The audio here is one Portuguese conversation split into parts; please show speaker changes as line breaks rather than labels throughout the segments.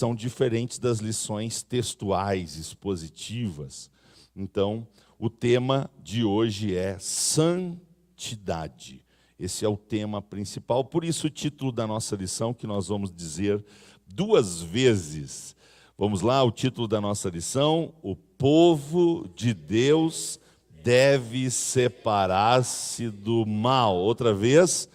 são diferentes das lições textuais, expositivas. Então, o tema de hoje é santidade. Esse é o tema principal, por isso o título da nossa lição, que nós vamos dizer 2 vezes. Vamos lá, o título da nossa lição: o povo de Deus deve separar-se do mal. Outra vez.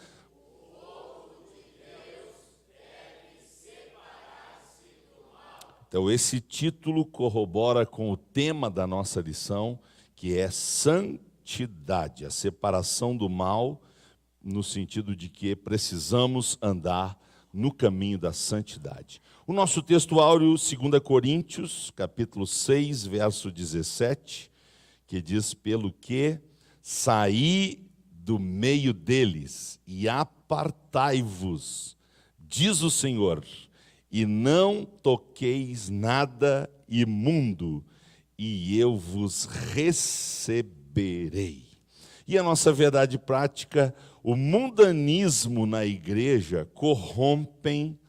Então, esse título corrobora com o tema da nossa lição, que é santidade, a separação do mal, no sentido de que precisamos andar no caminho da santidade. O nosso texto áureo, 2 Coríntios, capítulo 6, verso 17, que diz: pelo que saí do meio deles e apartai-vos, diz o Senhor, e não toqueis nada imundo, e eu vos receberei. E a nossa verdade prática: o mundanismo na igreja corrompe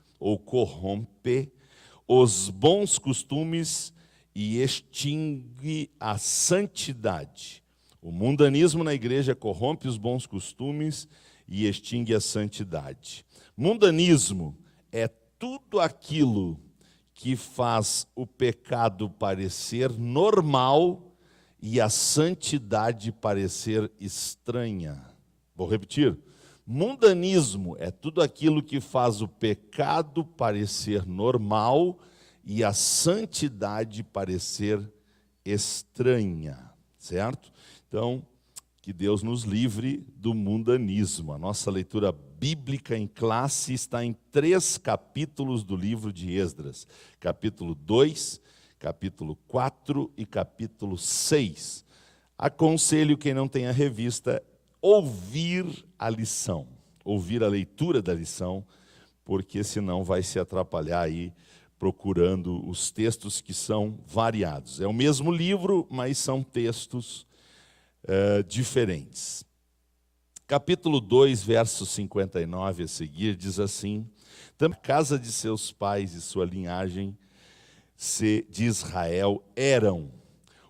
os bons costumes e extingue a santidade. O mundanismo na igreja corrompe os bons costumes e extingue a santidade. Mundanismo é tudo aquilo que faz o pecado parecer normal e a santidade parecer estranha. Vou repetir. Mundanismo é tudo aquilo que faz o pecado parecer normal e a santidade parecer estranha, certo? Então, que Deus nos livre do mundanismo. A nossa leitura bíblica em classe está em 3 capítulos do livro de Esdras. Capítulo 2, capítulo 4 e capítulo 6. Aconselho quem não tem a revista ouvir a lição, ouvir a leitura da lição, porque senão vai se atrapalhar aí procurando os textos que são variados. É o mesmo livro, mas são textos diferentes. Capítulo 2, verso 59 a seguir, diz assim: também a casa de seus pais e sua linhagem de Israel eram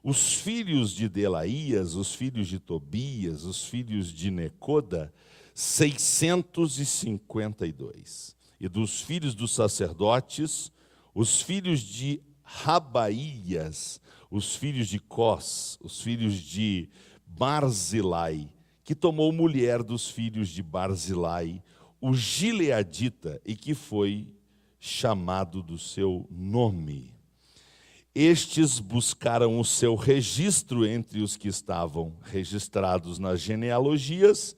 os filhos de Delaías, os filhos de Tobias, os filhos de Necoda, 652. E dos filhos dos sacerdotes, os filhos de Rabaías, os filhos de Cós, os filhos de Barzilai, que tomou mulher dos filhos de Barzilai, o gileadita, e que foi chamado do seu nome. Estes buscaram o seu registro entre os que estavam registrados nas genealogias,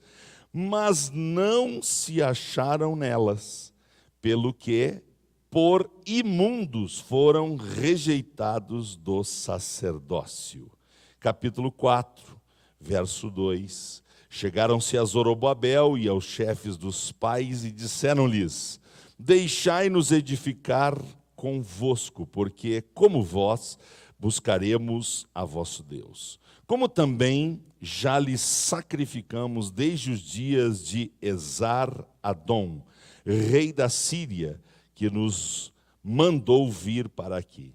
mas não se acharam nelas, pelo que, por imundos, foram rejeitados do sacerdócio. Capítulo 4, verso 2. Chegaram-se a Zorobabel e aos chefes dos pais e disseram-lhes: deixai-nos edificar convosco, porque, como vós, buscaremos a vosso Deus. Como também já lhes sacrificamos desde os dias de Esar-Adom, rei da Síria, que nos mandou vir para aqui.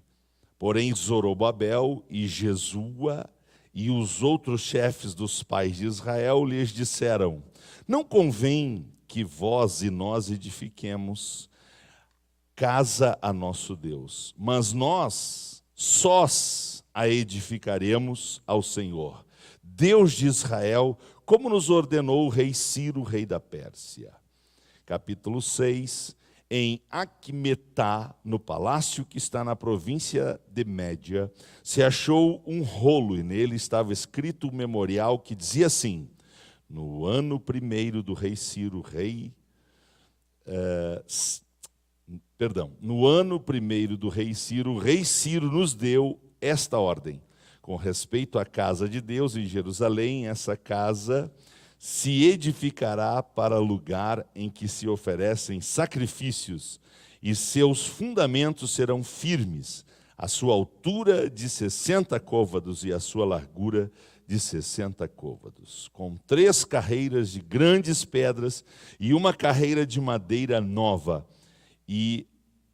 Porém, Zorobabel e Jesua e os outros chefes dos pais de Israel lhes disseram: não convém que vós e nós edifiquemos casa a nosso Deus, mas nós sós a edificaremos ao Senhor, Deus de Israel, como nos ordenou o rei Ciro, rei da Pérsia. Capítulo 6. Em Acmetá, no palácio que está na província de Média, se achou um rolo, e nele estava escrito um memorial que dizia assim: no ano primeiro do rei Ciro, no ano primeiro do rei Ciro, o rei Ciro nos deu esta ordem: com respeito à casa de Deus em Jerusalém, essa casa se edificará para lugar em que se oferecem sacrifícios, e seus fundamentos serão firmes, a sua altura de 60 côvados e a sua largura de 60 côvados, com 3 carreiras de grandes pedras e uma carreira de madeira nova, e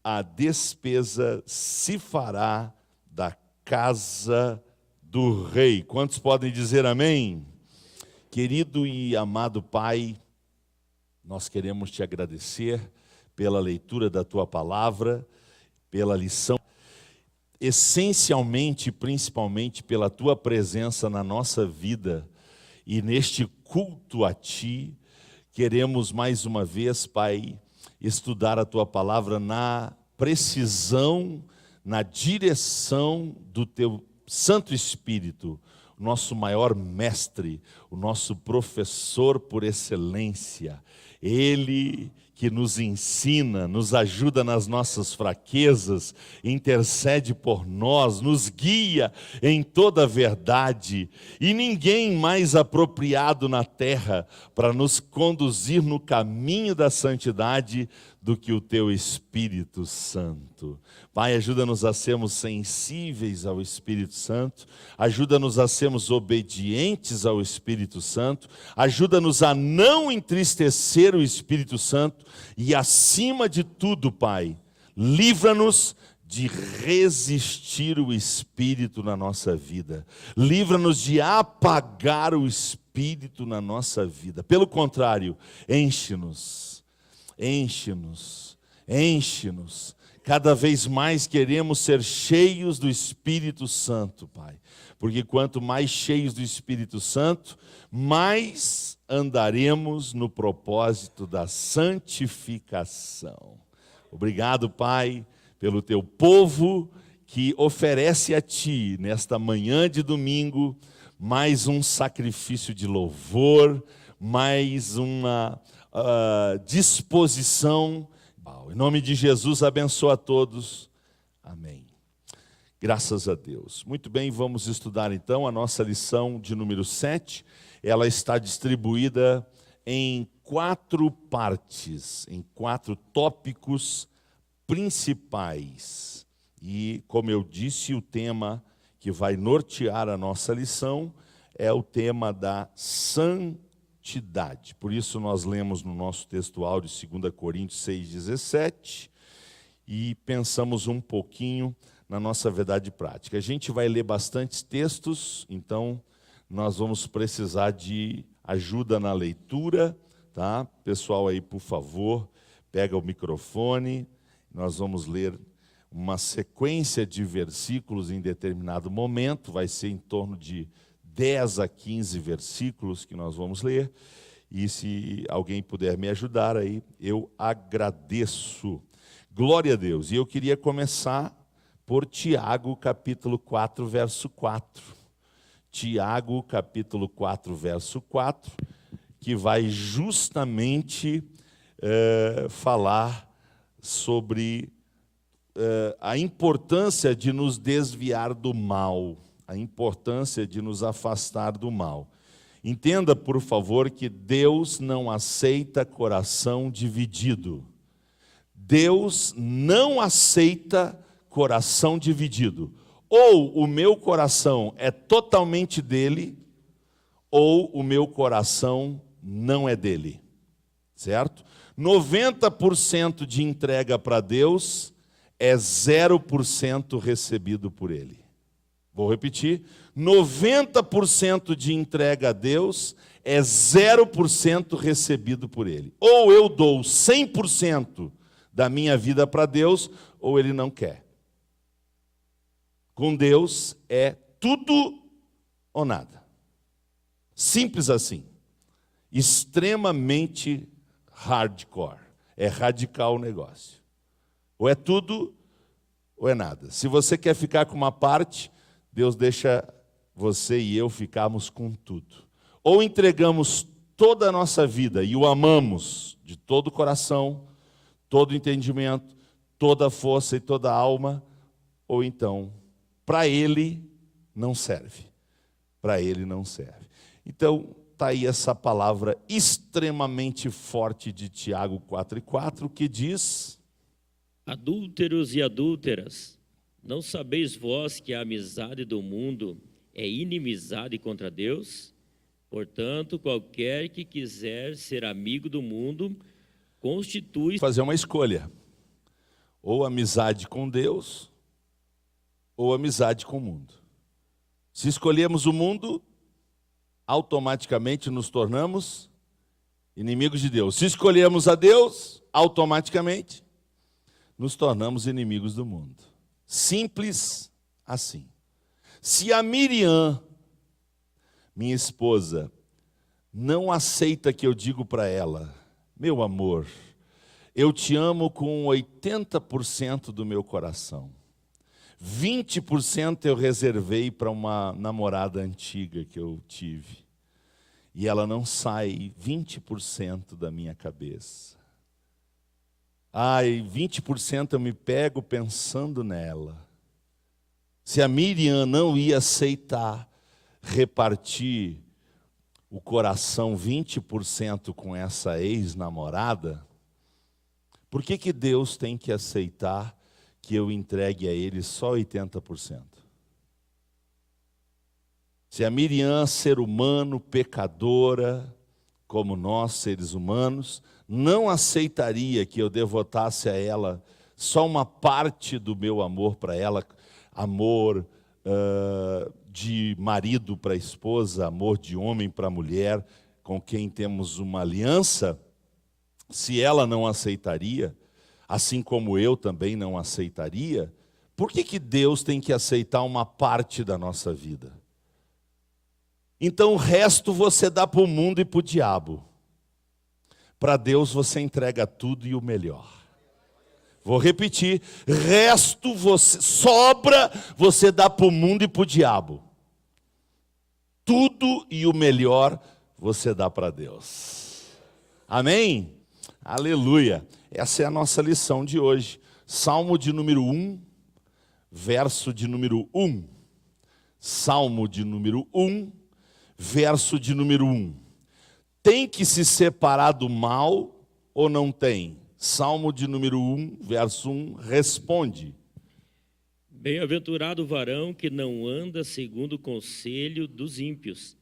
a despesa se fará da casa do rei. Quantos podem dizer amém? Querido e amado Pai, nós queremos te agradecer pela leitura da tua palavra, pela lição, essencialmente, principalmente pela tua presença na nossa vida e neste culto a ti. Queremos mais uma vez, Pai, estudar a tua palavra na precisão, na direção do teu Santo Espírito, o nosso maior mestre, o nosso professor por excelência. Ele que nos ensina, nos ajuda nas nossas fraquezas, intercede por nós, nos guia em toda a verdade. E ninguém mais apropriado na terra para nos conduzir no caminho da santidade do que o teu Espírito Santo. Pai, ajuda-nos a sermos sensíveis ao Espírito Santo, ajuda-nos a sermos obedientes ao Espírito Santo, ajuda-nos a não entristecer o Espírito Santo e, acima de tudo, Pai, livra-nos de resistir o Espírito na nossa vida, livra-nos de apagar o Espírito na nossa vida. Pelo contrário, enche-nos, enche-nos, enche-nos. Cada vez mais queremos ser cheios do Espírito Santo, Pai. Porque quanto mais cheios do Espírito Santo, mais andaremos no propósito da santificação. Obrigado, Pai, pelo teu povo que oferece a Ti, nesta manhã de domingo, mais um sacrifício de louvor, mais uma disposição. Em nome de Jesus, abençoa a todos. Amém. Graças a Deus. Muito bem, vamos estudar então a nossa lição de número 7. Ela está distribuída em 4 partes, em 4 tópicos principais. E, como eu disse, o tema que vai nortear a nossa lição é o tema da santidade. Por isso nós lemos no nosso texto áudio 2 Coríntios 6,17 e pensamos um pouquinho na nossa verdade prática. A gente vai ler bastantes textos, então nós vamos precisar de ajuda na leitura, tá? Pessoal aí, por favor, pega o microfone, nós vamos ler uma sequência de versículos em determinado momento, vai ser em torno de 10 a 15 versículos que nós vamos ler, e se alguém puder me ajudar aí, eu agradeço. Glória a Deus. E eu queria começar por Tiago, capítulo 4, verso 4. Tiago, capítulo 4, verso 4, que vai justamente falar sobre a importância de nos desviar do mal, a importância de nos afastar do mal. Entenda, por favor, que Deus não aceita coração dividido. Deus não aceita coração dividido. Ou o meu coração é totalmente dele, ou o meu coração não é dele. Certo? 90% de entrega para Deus é 0% recebido por ele. Vou repetir, 90% de entrega a Deus é 0% recebido por Ele. Ou eu dou 100% da minha vida para Deus, ou Ele não quer. Com Deus é tudo ou nada. Simples assim. Extremamente hardcore. É radical o negócio. Ou é tudo, ou é nada. Se você quer ficar com uma parte, Deus deixa você e eu ficarmos com tudo. Ou entregamos toda a nossa vida e o amamos de todo o coração, todo o entendimento, toda a força e toda a alma, ou então, para Ele não serve. Para Ele não serve. Então, está aí essa palavra extremamente forte de Tiago 4:4, que diz:
Adúlteros e adúlteras, não sabeis vós que a amizade do mundo é inimizade contra Deus? Portanto, qualquer que quiser ser amigo do mundo, constitui...
Fazer uma escolha. ou amizade com Deus, ou amizade com o mundo. Se escolhemos o mundo, automaticamente nos tornamos inimigos de Deus. Se escolhemos a Deus, automaticamente nos tornamos inimigos do mundo. Simples assim. Se a Miriam, minha esposa, não aceita que eu digo para ela: meu amor, eu te amo com 80% do meu coração. 20% eu reservei para uma namorada antiga que eu tive. E ela não sai 20% da minha cabeça. Ai, 20% eu me pego pensando nela. Se a Miriam não ia aceitar repartir o coração 20% com essa ex-namorada, por que Deus tem que aceitar que eu entregue a ele só 80%? Se a Miriam, ser humano, pecadora, como nós, seres humanos, não aceitaria que eu devotasse a ela só uma parte do meu amor para ela, amor de marido para esposa, amor de homem para mulher, com quem temos uma aliança, se ela não aceitaria, assim como eu também não aceitaria, por que Deus tem que aceitar uma parte da nossa vida? Então o resto você dá para o mundo e para o diabo. Para Deus você entrega tudo e o melhor. Vou repetir, resto você sobra, você dá para o mundo e para o diabo. Tudo e o melhor você dá para Deus. Amém? Aleluia. Essa é a nossa lição de hoje. Salmo de número 1, verso de número 1. Salmo de número 1, verso de número 1. Tem que se separar do mal ou não tem? Salmo de número 1, verso 1, responde.
Bem-aventurado o varão que não anda segundo o conselho dos ímpios,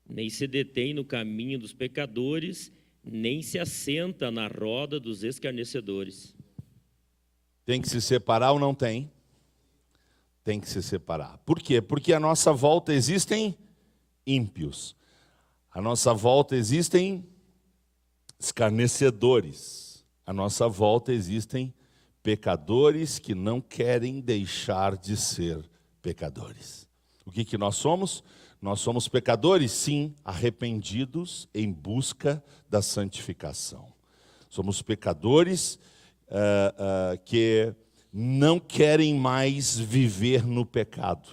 nem se detém no caminho dos pecadores, nem se assenta na roda dos escarnecedores.
Tem que se separar ou não tem? Tem que se separar. Por quê? Porque à nossa volta existem ímpios. À nossa volta existem escarnecedores. À nossa volta existem pecadores que não querem deixar de ser pecadores. O que nós somos? Nós somos pecadores, sim, arrependidos em busca da santificação. Somos pecadores que não querem mais viver no pecado.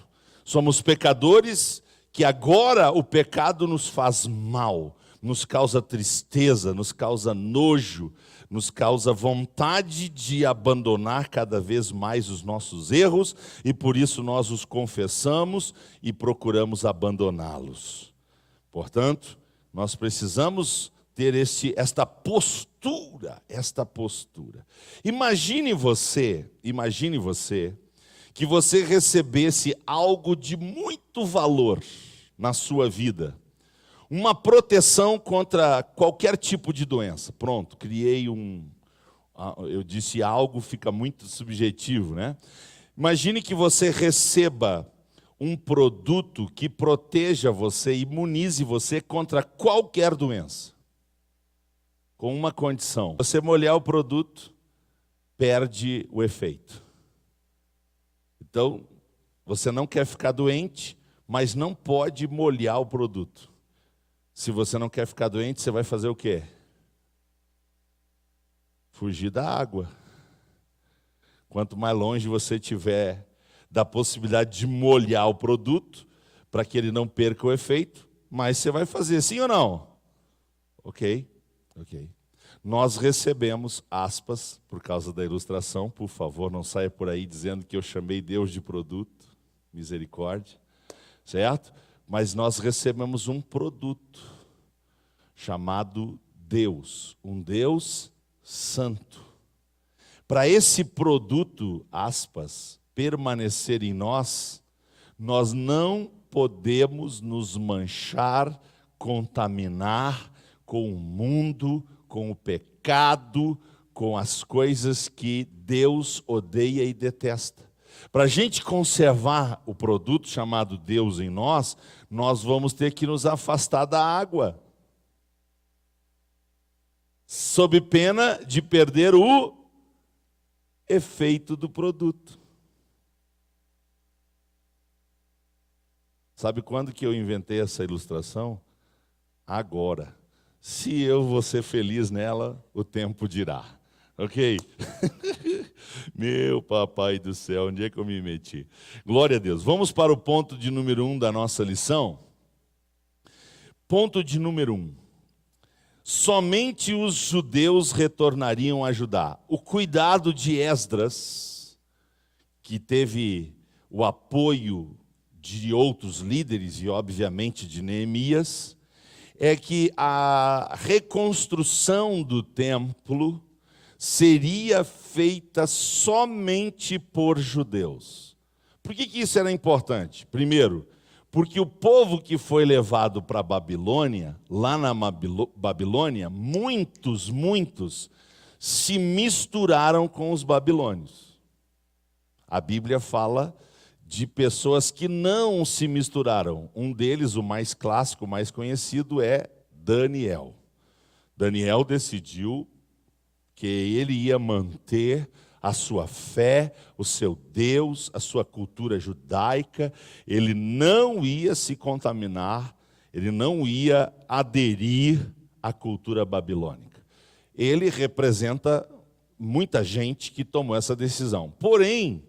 Somos pecadores que agora o pecado nos faz mal, nos causa tristeza, nos causa nojo, nos causa vontade de abandonar cada vez mais os nossos erros, e por isso nós os confessamos e procuramos abandoná-los. Portanto, nós precisamos ter esta postura. Imagine você que você recebesse algo de muito valor na sua vida. Uma proteção contra qualquer tipo de doença. Pronto, criei eu disse algo, fica muito subjetivo, né? Imagine que você receba um produto que proteja você, imunize você contra qualquer doença. Com uma condição: você molhar o produto, perde o efeito. Então, você não quer ficar doente, mas não pode molhar o produto. Se você não quer ficar doente, você vai fazer o quê? Fugir da água. Quanto mais longe você estiver da possibilidade de molhar o produto, para que ele não perca o efeito, mais você vai fazer, sim ou não? Ok. Nós recebemos, aspas, por causa da ilustração, por favor, não saia por aí dizendo que eu chamei Deus de produto, misericórdia, certo? Mas nós recebemos um produto chamado Deus, um Deus santo. Para esse produto, aspas, permanecer em nós, nós não podemos nos manchar, contaminar com o mundo, com o pecado, com as coisas que Deus odeia e detesta. Para a gente conservar o produto chamado Deus em nós, nós vamos ter que nos afastar da água, sob pena de perder o efeito do produto. Sabe quando que eu inventei essa ilustração? Agora. Se eu vou ser feliz nela, o tempo dirá. Ok? Meu papai do céu, onde é que eu me meti? Glória a Deus. Vamos para o ponto de número 1 da nossa lição. Ponto de número 1. Somente os judeus retornariam a Judá. O cuidado de Esdras, que teve o apoio de outros líderes e, obviamente, de Neemias, é que a reconstrução do templo seria feita somente por judeus. Por que isso era importante? Primeiro, porque o povo que foi levado para a Babilônia, lá na Babilônia, muitos se misturaram com os babilônios. A Bíblia fala de pessoas que não se misturaram. Um deles, o mais clássico, o mais conhecido, é Daniel. Daniel decidiu que ele ia manter a sua fé, o seu Deus, a sua cultura judaica. Ele não ia se contaminar, ele não ia aderir à cultura babilônica. Ele representa muita gente que tomou essa decisão. Porém,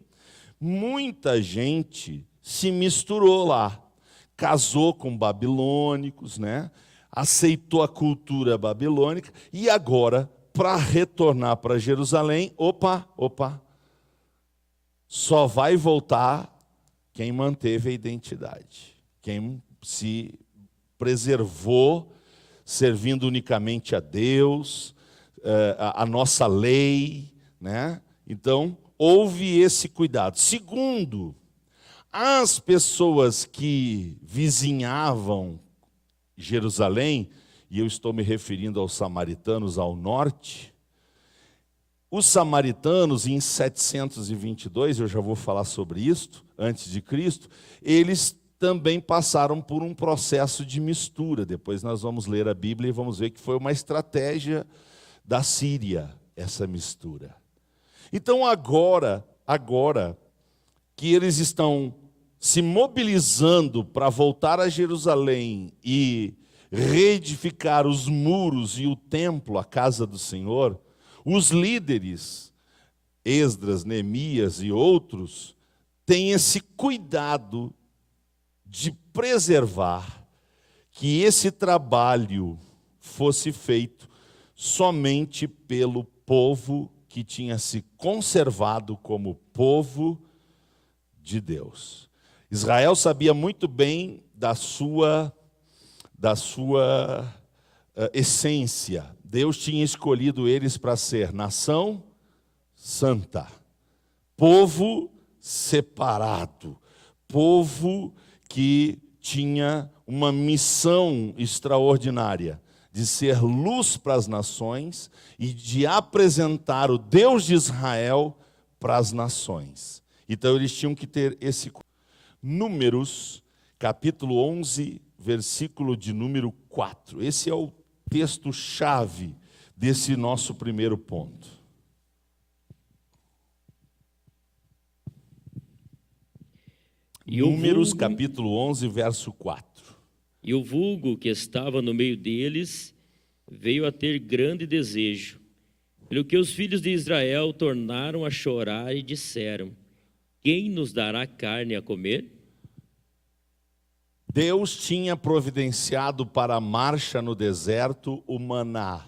muita gente se misturou lá, casou com babilônicos, né? Aceitou a cultura babilônica e agora, para retornar para Jerusalém, só vai voltar quem manteve a identidade, quem se preservou, servindo unicamente a Deus, a nossa lei, né? Então, houve esse cuidado. Segundo, as pessoas que vizinhavam Jerusalém, e eu estou me referindo aos samaritanos ao norte, os samaritanos, em 722, eu já vou falar sobre isto, antes de Cristo, eles também passaram por um processo de mistura. Depois nós vamos ler a Bíblia e vamos ver que foi uma estratégia da Síria, essa mistura. Então agora que eles estão se mobilizando para voltar a Jerusalém e reedificar os muros e o templo, a casa do Senhor, os líderes, Esdras, Neemias e outros, têm esse cuidado de preservar que esse trabalho fosse feito somente pelo povo que tinha se conservado como povo de Deus. Israel sabia muito bem da sua essência. Deus tinha escolhido eles para ser nação santa, povo separado, povo que tinha uma missão extraordinária de ser luz para as nações e de apresentar o Deus de Israel para as nações. Então eles tinham que ter esse... Números, capítulo 11, versículo de número 4. Esse é o texto-chave desse nosso primeiro ponto. Números, capítulo 11, verso 4.
E o vulgo que estava no meio deles veio a ter grande desejo, pelo que os filhos de Israel tornaram a chorar e disseram: quem nos dará carne a comer?
Deus tinha providenciado para a marcha no deserto o maná.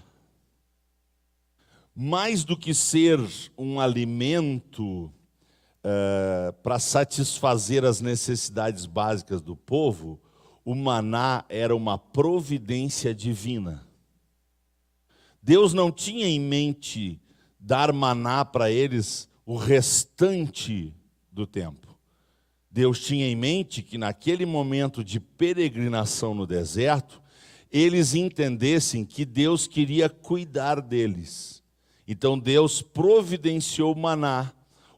Mais do que ser um alimento para satisfazer as necessidades básicas do povo, o maná era uma providência divina. Deus não tinha em mente dar maná para eles o restante do tempo. Deus tinha em mente que naquele momento de peregrinação no deserto, eles entendessem que Deus queria cuidar deles. Então Deus providenciou o maná.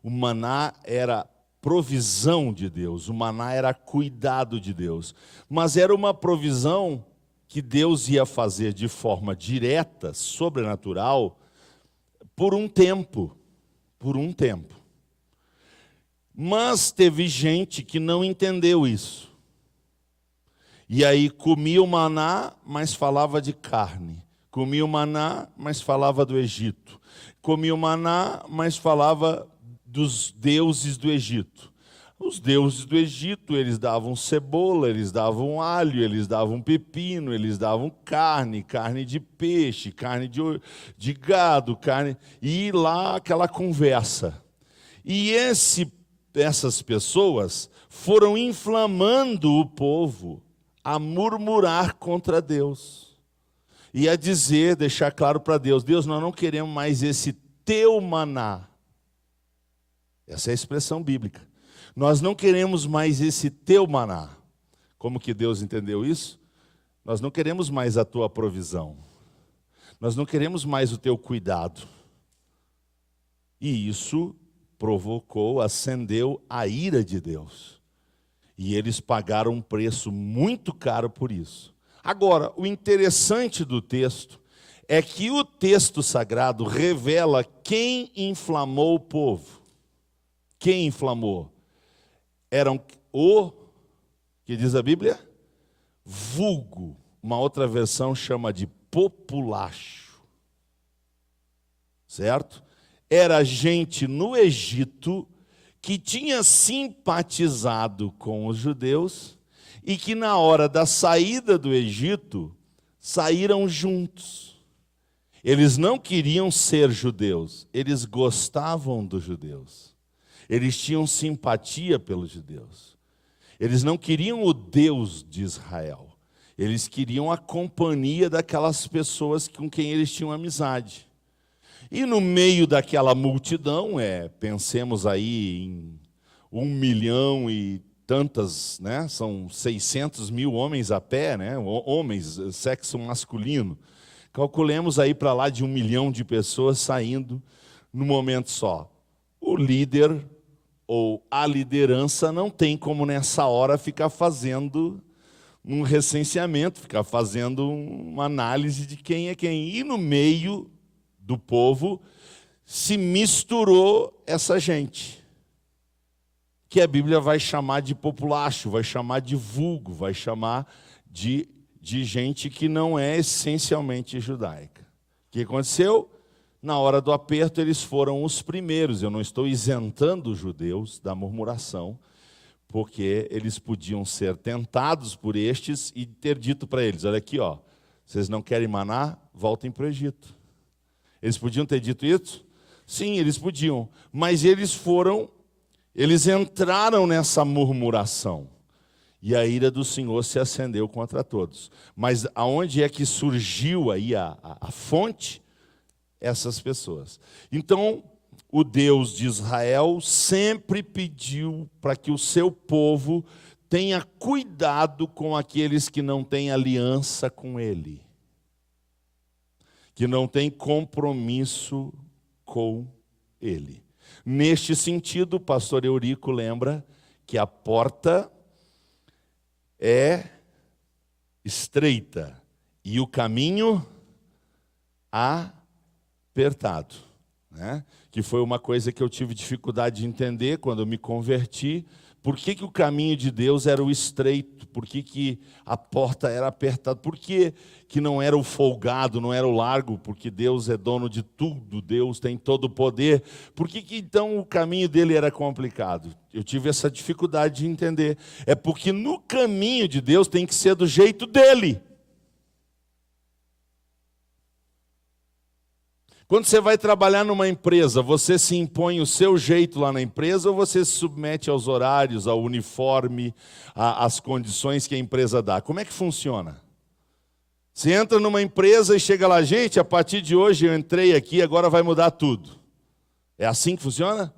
O maná era provisão de Deus, o maná era cuidado de Deus. Mas era uma provisão que Deus ia fazer de forma direta, sobrenatural, por um tempo. Por um tempo. Mas teve gente que não entendeu isso. E aí comia o maná, mas falava de carne. Comia o maná, mas falava do Egito. Comia o maná, mas falava dos deuses do Egito. Os deuses do Egito, eles davam cebola, eles davam alho, eles davam pepino, eles davam carne, carne de peixe, carne de gado, carne... E lá aquela conversa. E essas pessoas foram inflamando o povo a murmurar contra Deus. E a dizer, deixar claro para Deus, Deus, nós não queremos mais esse teu maná. Essa é a expressão bíblica. Nós não queremos mais esse teu maná. Como que Deus entendeu isso? Nós não queremos mais a tua provisão. Nós não queremos mais o teu cuidado. E isso provocou, acendeu a ira de Deus. E eles pagaram um preço muito caro por isso. Agora, o interessante do texto é que o texto sagrado revela quem inflamou o povo. Quem inflamou? Eram que diz a Bíblia? Vulgo. Uma outra versão chama de populacho. Certo? Era gente no Egito que tinha simpatizado com os judeus e que na hora da saída do Egito saíram juntos. Eles não queriam ser judeus, eles gostavam dos judeus. Eles tinham simpatia pelos judeus. Eles não queriam o Deus de Israel. Eles queriam a companhia daquelas pessoas com quem eles tinham amizade. E no meio daquela multidão, pensemos aí em 1 milhão e tantas, né? São 600 mil homens a pé, né? Homens, sexo masculino. Calculemos aí para lá de 1 milhão de pessoas saindo no momento só. O líder ou a liderança não tem como nessa hora ficar fazendo um recenseamento, ficar fazendo uma análise de quem é quem. E no meio do povo se misturou essa gente, que a Bíblia vai chamar de populacho, vai chamar de vulgo, vai chamar de gente que não é essencialmente judaica. O que aconteceu? Na hora do aperto, eles foram os primeiros. Eu não estou isentando os judeus da murmuração, porque eles podiam ser tentados por estes e ter dito para eles, olha aqui, ó, vocês não querem maná? Voltem para o Egito. Eles podiam ter dito isso? Sim, eles podiam. Mas eles entraram nessa murmuração. E a ira do Senhor se acendeu contra todos. Mas aonde é que surgiu aí a fonte? Essas pessoas. Então, o Deus de Israel sempre pediu para que o seu povo tenha cuidado com aqueles que não têm aliança com Ele, que não têm compromisso com Ele. Neste sentido, o pastor Eurico lembra que a porta é estreita e o caminho apertado, né? Que foi uma coisa que eu tive dificuldade de entender quando eu me converti. Por que o caminho de Deus era o estreito? Por que a porta era apertada? Por que não era o folgado, não era o largo? Porque Deus é dono de tudo, Deus tem todo o poder. Por que então o caminho dele era complicado? Eu tive essa dificuldade de entender. É porque no caminho de Deus tem que ser do jeito dele. Quando você vai trabalhar numa empresa, você se impõe o seu jeito lá na empresa ou você se submete aos horários, ao uniforme, às condições que a empresa dá? Como é que funciona? Você entra numa empresa e chega lá, gente, a partir de hoje eu entrei aqui, agora vai mudar tudo. É assim que funciona?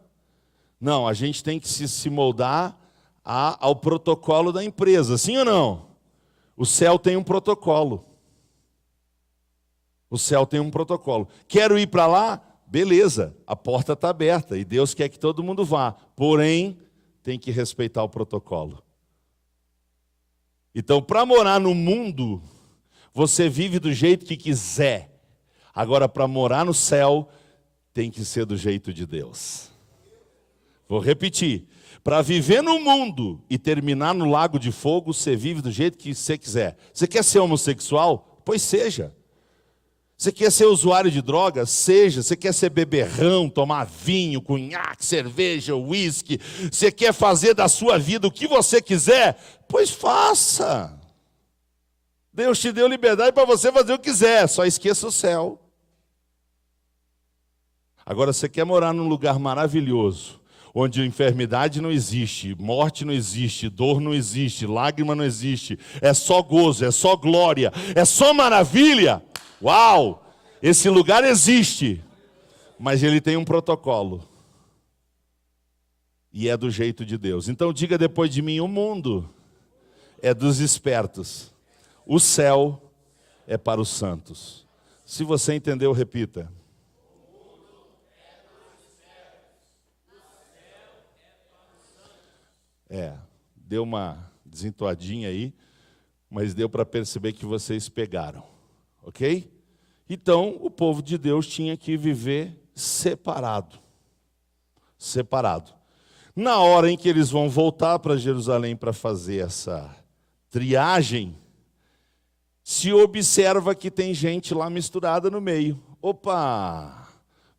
Não, a gente tem que se moldar ao protocolo da empresa, sim ou não? O céu tem um protocolo. O céu tem um protocolo. Quero ir para lá? beleza, a porta está aberta e Deus quer que todo mundo vá, porém, tem que respeitar o protocolo. Então, para morar no mundo, você vive do jeito que quiser. Agora, para morar no céu, tem que ser do jeito de Deus. Vou repetir. Para viver no mundo e terminar no lago de fogo, você vive do jeito que você quiser. Você quer ser homossexual? Pois seja. Você quer ser usuário de drogas? Seja. Você quer ser beberrão, tomar vinho, cunhaque, cerveja, uísque? Você quer fazer da sua vida o que você quiser? Pois faça. Deus te deu liberdade para você fazer o que quiser, só esqueça o céu. Agora, você quer morar num lugar maravilhoso, onde enfermidade não existe, morte não existe, dor não existe, lágrima não existe, é só gozo, é só glória, é só maravilha. Uau! Esse lugar existe, mas ele tem um protocolo. E é do jeito de Deus. Então diga depois de mim: o mundo é dos espertos, o céu é para os santos. Se você entendeu, repita. Deu uma desentoadinha aí, mas deu para perceber que vocês pegaram, ok? Então, o povo de Deus tinha que viver separado. Separado. Na hora em que eles vão voltar para Jerusalém para fazer essa triagem, se observa que tem gente lá misturada no meio. Opa!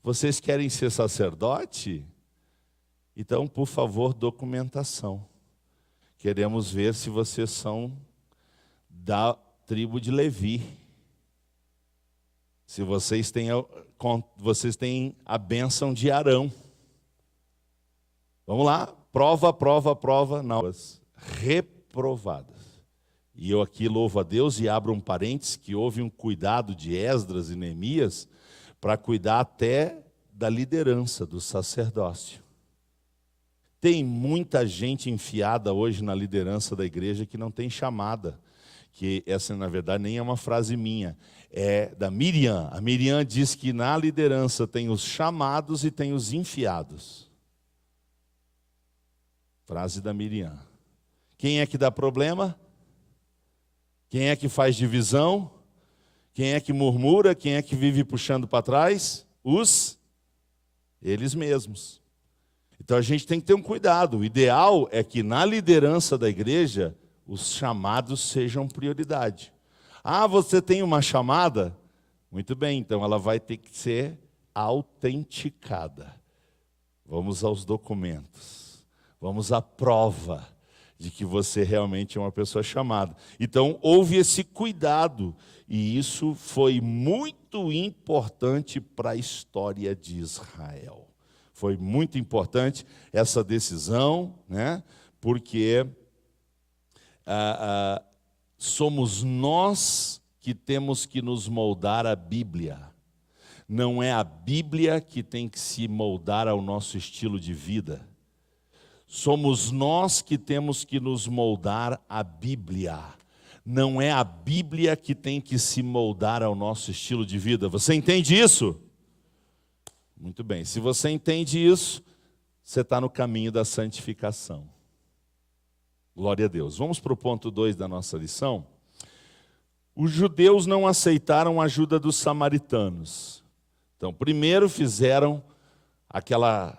Vocês querem ser sacerdote? Então, por favor, documentação. Queremos ver se vocês são da tribo de Levi. Se vocês têm a bênção de Arão. Vamos lá, prova, não, reprovadas. E eu aqui louvo a Deus e abro um parênteses que houve um cuidado de Esdras e Neemias para cuidar até da liderança, do sacerdócio. Tem muita gente enfiada hoje na liderança da igreja que não tem chamada. Que essa, na verdade, nem é uma frase minha. É da Miriam. A Miriam diz que na liderança tem os chamados e tem os enfiados. Frase da Miriam. Quem é que dá problema? Quem é que faz divisão? Quem é que murmura? Quem é que vive puxando para trás? Eles mesmos. Então a gente tem que ter um cuidado. O ideal é que na liderança da igreja os chamados sejam prioridade. Ah, você tem uma chamada? Muito bem, então ela vai ter que ser autenticada. Vamos aos documentos. Vamos à prova de que você realmente é uma pessoa chamada. Então houve esse cuidado e isso foi muito importante para a história de Israel. Foi muito importante essa decisão, né? Porque somos nós que temos que nos moldar à Bíblia. Não é a Bíblia que tem que se moldar ao nosso estilo de vida. Somos nós que temos que nos moldar à Bíblia. Não é a Bíblia que tem que se moldar ao nosso estilo de vida. Você entende isso? Muito bem, se você entende isso, você está no caminho da santificação. Glória a Deus. Vamos para o ponto 2 da nossa lição. Os judeus não aceitaram a ajuda dos samaritanos. Então, primeiro fizeram aquele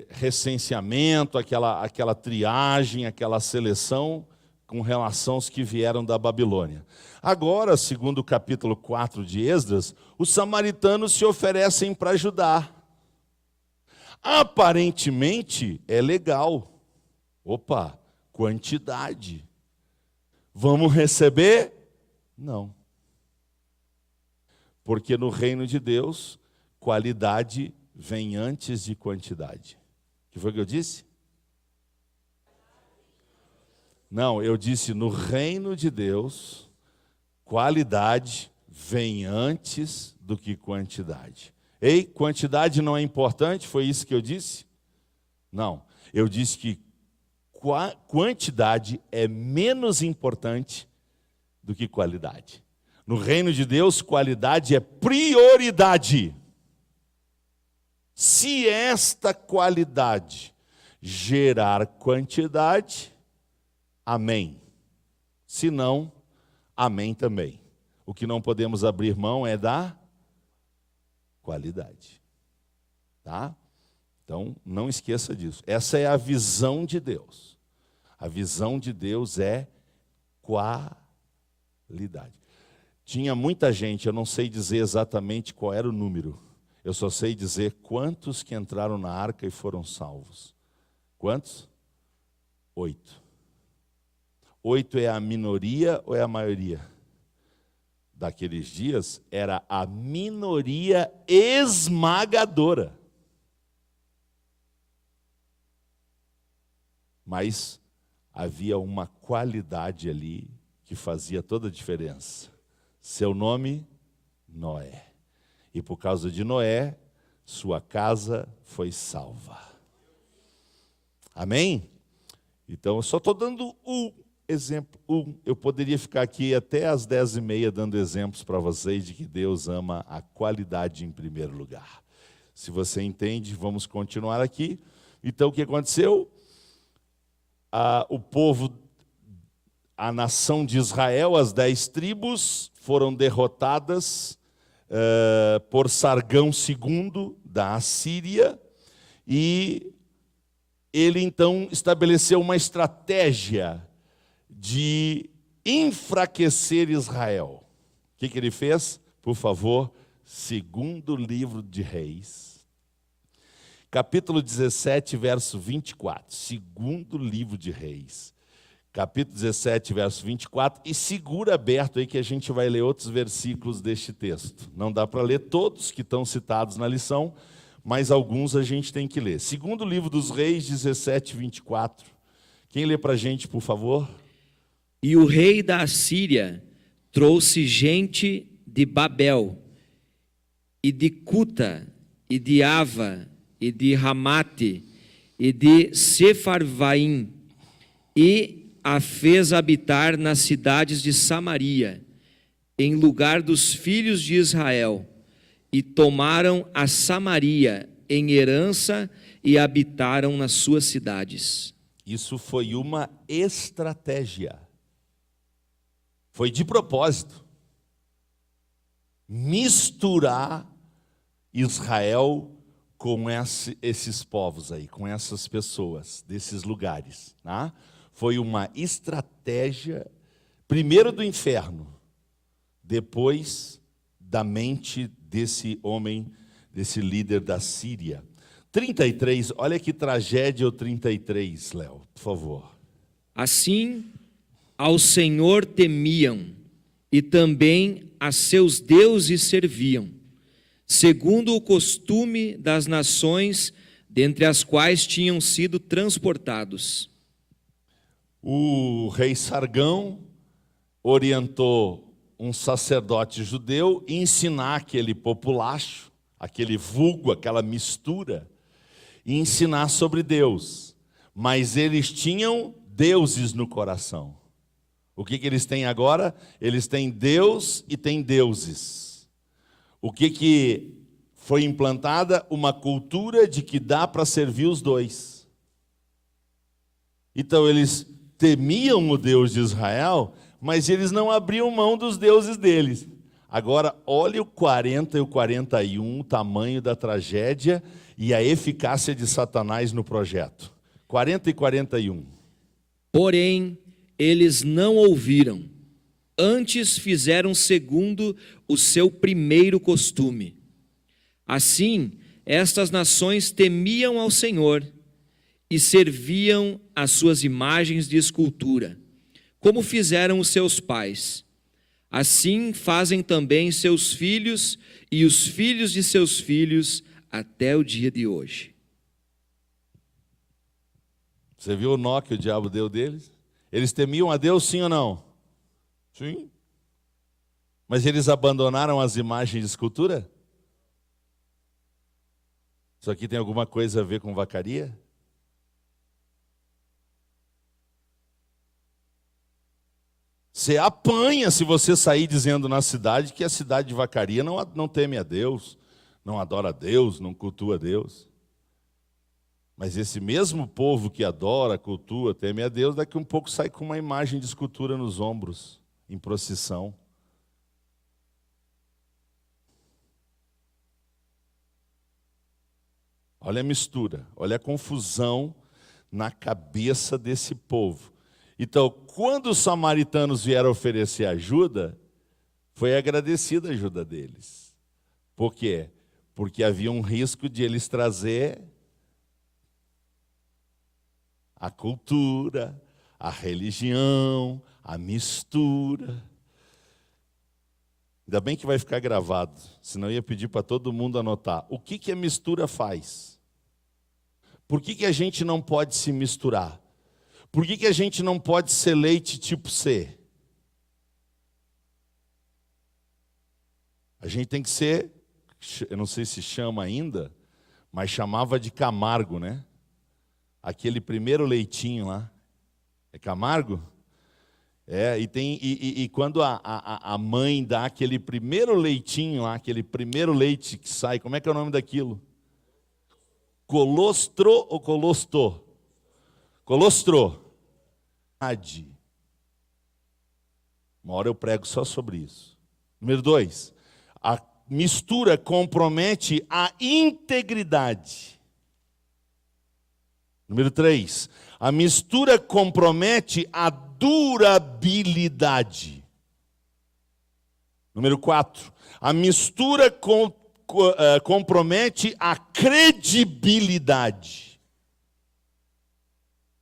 recenseamento, aquela triagem, aquela seleção com relação aos que vieram da Babilônia. Agora, segundo o capítulo 4 de Esdras, os samaritanos se oferecem para ajudar. Aparentemente é legal. Opa, quantidade. Vamos receber? Não. Porque no reino de Deus, qualidade vem antes de quantidade. O que foi que eu disse? Não, eu disse no reino de Deus, qualidade vem antes do que quantidade. Ei, quantidade não é importante? Foi isso que eu disse? Não, eu disse que quantidade é menos importante do que qualidade. No reino de Deus, qualidade é prioridade. Se esta qualidade gerar quantidade, amém. Se não, amém também. O que não podemos abrir mão é da qualidade. Tá? Então, não esqueça disso. Essa é a visão de Deus. A visão de Deus é qualidade. Tinha muita gente, eu não sei dizer exatamente qual era o número. Eu só sei dizer quantos que entraram na arca e foram salvos. Quantos? 8. 8 é a minoria ou é a maioria? Daqueles dias era a minoria esmagadora. Mas havia uma qualidade ali que fazia toda a diferença. Seu nome, Noé. E por causa de Noé, sua casa foi salva. Amém? Então, eu só estou dando um exemplo. Eu poderia ficar aqui até às 10h30 dando exemplos para vocês de que Deus ama a qualidade em primeiro lugar. Se você entende, vamos continuar aqui. Então, o que aconteceu? O povo, a nação de Israel, as 10 tribos, foram derrotadas por Sargão II da Assíria, e ele então estabeleceu uma estratégia de enfraquecer Israel. O que ele fez? Por favor, segundo livro de Reis, capítulo 17, verso 24. Segundo livro de Reis, capítulo 17, verso 24. E segura aberto aí que a gente vai ler outros versículos deste texto. Não dá para ler todos que estão citados na lição, mas alguns a gente tem que ler. Segundo livro dos Reis, 17, 24. Quem lê para a gente, por favor?
E o rei da Assíria trouxe gente de Babel, e de Cuta, e de Ava, e de Ramate, e de Sefarvaim, e a fez habitar nas cidades de Samaria, em lugar dos filhos de Israel, e tomaram a Samaria em herança e habitaram nas suas cidades.
Isso foi uma estratégia. Foi de propósito. Misturar Israel com esses povos aí, com essas pessoas, desses lugares. Tá? Foi uma estratégia, primeiro do inferno, depois da mente desse homem, desse líder da Síria. 33, olha que tragédia o 33, Léo, por favor.
Assim, ao Senhor temiam, e também a seus deuses serviam, segundo o costume das nações dentre as quais tinham sido transportados.
O rei Sargão orientou um sacerdote judeu a ensinar aquele populacho, aquele vulgo, aquela mistura, e ensinar sobre Deus. Mas eles tinham deuses no coração. O que eles têm agora? Eles têm Deus e têm deuses. O que foi implantada? Uma cultura de que dá para servir os dois. Então eles temiam o Deus de Israel, mas eles não abriam mão dos deuses deles. Agora, olha o 40 e o 41, o tamanho da tragédia e a eficácia de Satanás no projeto. 40 e 41.
Porém, eles não ouviram, antes fizeram segundo o seu primeiro costume. Assim, estas nações temiam ao Senhor e serviam as suas imagens de escultura, como fizeram os seus pais. Assim fazem também seus filhos e os filhos de seus filhos até o dia de hoje.
Você viu o nó que o diabo deu deles? Eles temiam a Deus, sim ou não? Sim. Mas eles abandonaram as imagens de escultura? Isso aqui tem alguma coisa a ver com vacaria? Você apanha se você sair dizendo na cidade que a cidade de Vacaria não teme a Deus, não adora a Deus, não cultua a Deus. Mas esse mesmo povo que adora, cultua, teme a Deus, daqui um pouco sai com uma imagem de escultura nos ombros, em procissão. Olha a mistura, olha a confusão na cabeça desse povo. Então, quando os samaritanos vieram oferecer ajuda, foi agradecida a ajuda deles. Por quê? Porque havia um risco de eles trazer a cultura, a religião, a mistura. Ainda bem que vai ficar gravado, senão eu ia pedir para todo mundo anotar. O que a mistura faz? Por que a gente não pode se misturar? Por que a gente não pode ser leite tipo C? A gente tem que ser, eu não sei se chama ainda, mas chamava de Camargo, né? Aquele primeiro leitinho lá. É Camargo? E quando a mãe dá aquele primeiro leitinho lá, aquele primeiro leite que sai, como é que é o nome daquilo? Colostro ou colostô? Colostro. Uma hora eu prego só sobre isso. Número 2, a mistura compromete a integridade. Número 3, a mistura compromete a durabilidade. Número 4, a mistura compromete a credibilidade.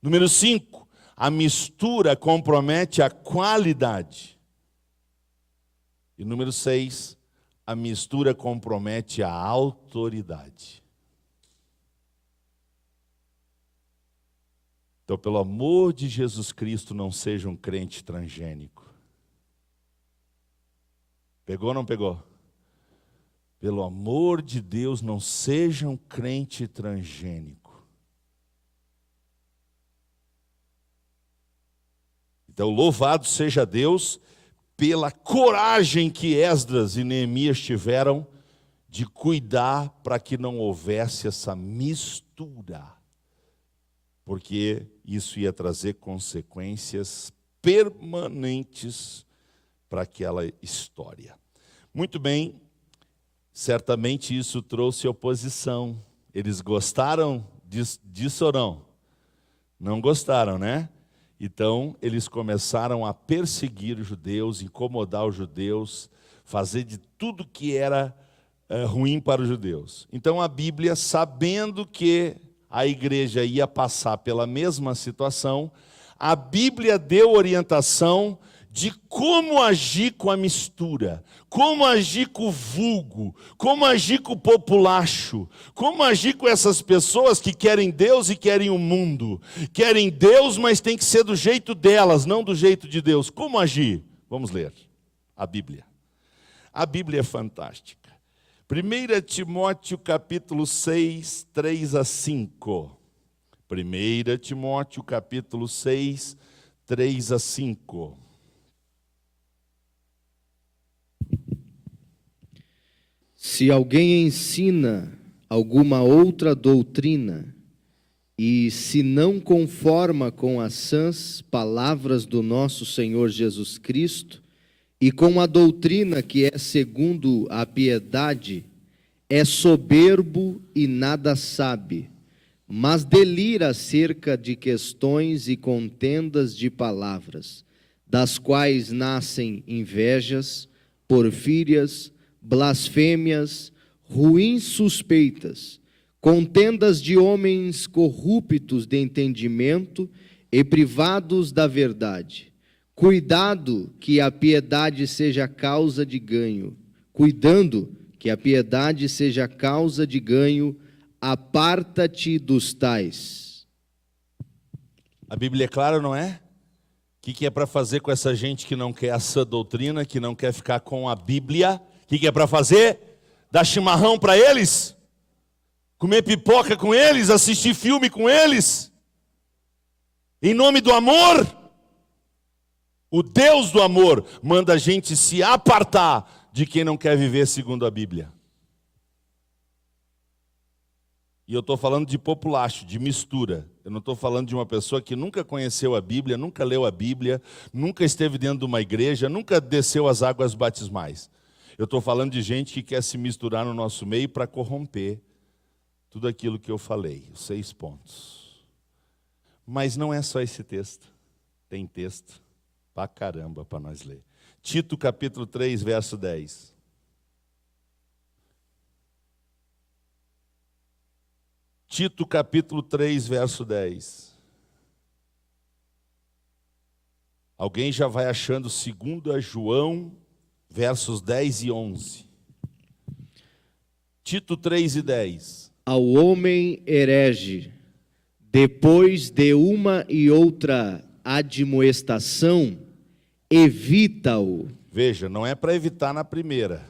Número 5, a mistura compromete a qualidade. E número 6, a mistura compromete a autoridade. Então, pelo amor de Jesus Cristo, não seja um crente transgênico. Pegou ou não pegou? Pelo amor de Deus, não seja um crente transgênico. Então, louvado seja Deus pela coragem que Esdras e Neemias tiveram de cuidar para que não houvesse essa mistura. Porque isso ia trazer consequências permanentes para aquela história. Muito bem, certamente isso trouxe oposição. Eles gostaram disso ou não? Não gostaram, né? Então, eles começaram a perseguir os judeus, incomodar os judeus, fazer de tudo que era ruim para os judeus. Então, a Bíblia, sabendo que a igreja ia passar pela mesma situação, a Bíblia deu orientação de como agir com a mistura, como agir com o vulgo, como agir com o populacho, como agir com essas pessoas que querem Deus e querem o mundo. Querem Deus, mas tem que ser do jeito delas, não do jeito de Deus. Como agir? Vamos ler a Bíblia. A Bíblia é fantástica. 1 Timóteo capítulo 6, 3 a 5. 1 Timóteo capítulo 6, 3 a 5.
Se alguém ensina alguma outra doutrina, e se não conforma com as sãs palavras do nosso Senhor Jesus Cristo, e com a doutrina que é segundo a piedade, é soberbo e nada sabe, mas delira acerca de questões e contendas de palavras, das quais nascem invejas, porfírias, blasfêmias, ruins suspeitas, contendas de homens corruptos de entendimento e privados da verdade. Cuidado que a piedade seja causa de ganho. Cuidando que a piedade seja causa de ganho, aparta-te dos tais.
A Bíblia é clara, não é? O que é para fazer com essa gente que não quer essa doutrina, que não quer ficar com a Bíblia? O que é para fazer? Dar chimarrão para eles? Comer pipoca com eles? Assistir filme com eles? Em nome do amor? O Deus do amor manda a gente se apartar de quem não quer viver segundo a Bíblia. E eu estou falando de populacho, de mistura. Eu não estou falando de uma pessoa que nunca conheceu a Bíblia, nunca leu a Bíblia, nunca esteve dentro de uma igreja, nunca desceu as águas batismais. Eu estou falando de gente que quer se misturar no nosso meio para corromper tudo aquilo que eu falei, os 6 pontos. Mas não é só esse texto. Tem texto pra caramba para nós ler. Tito capítulo 3, verso 10. Tito capítulo 3, verso 10. Alguém já vai achando 2 João, versos 10 e 11. Tito 3 e 10.
Ao homem herege, depois de uma e outra admoestação, evita-o.
Veja, não é para evitar na primeira.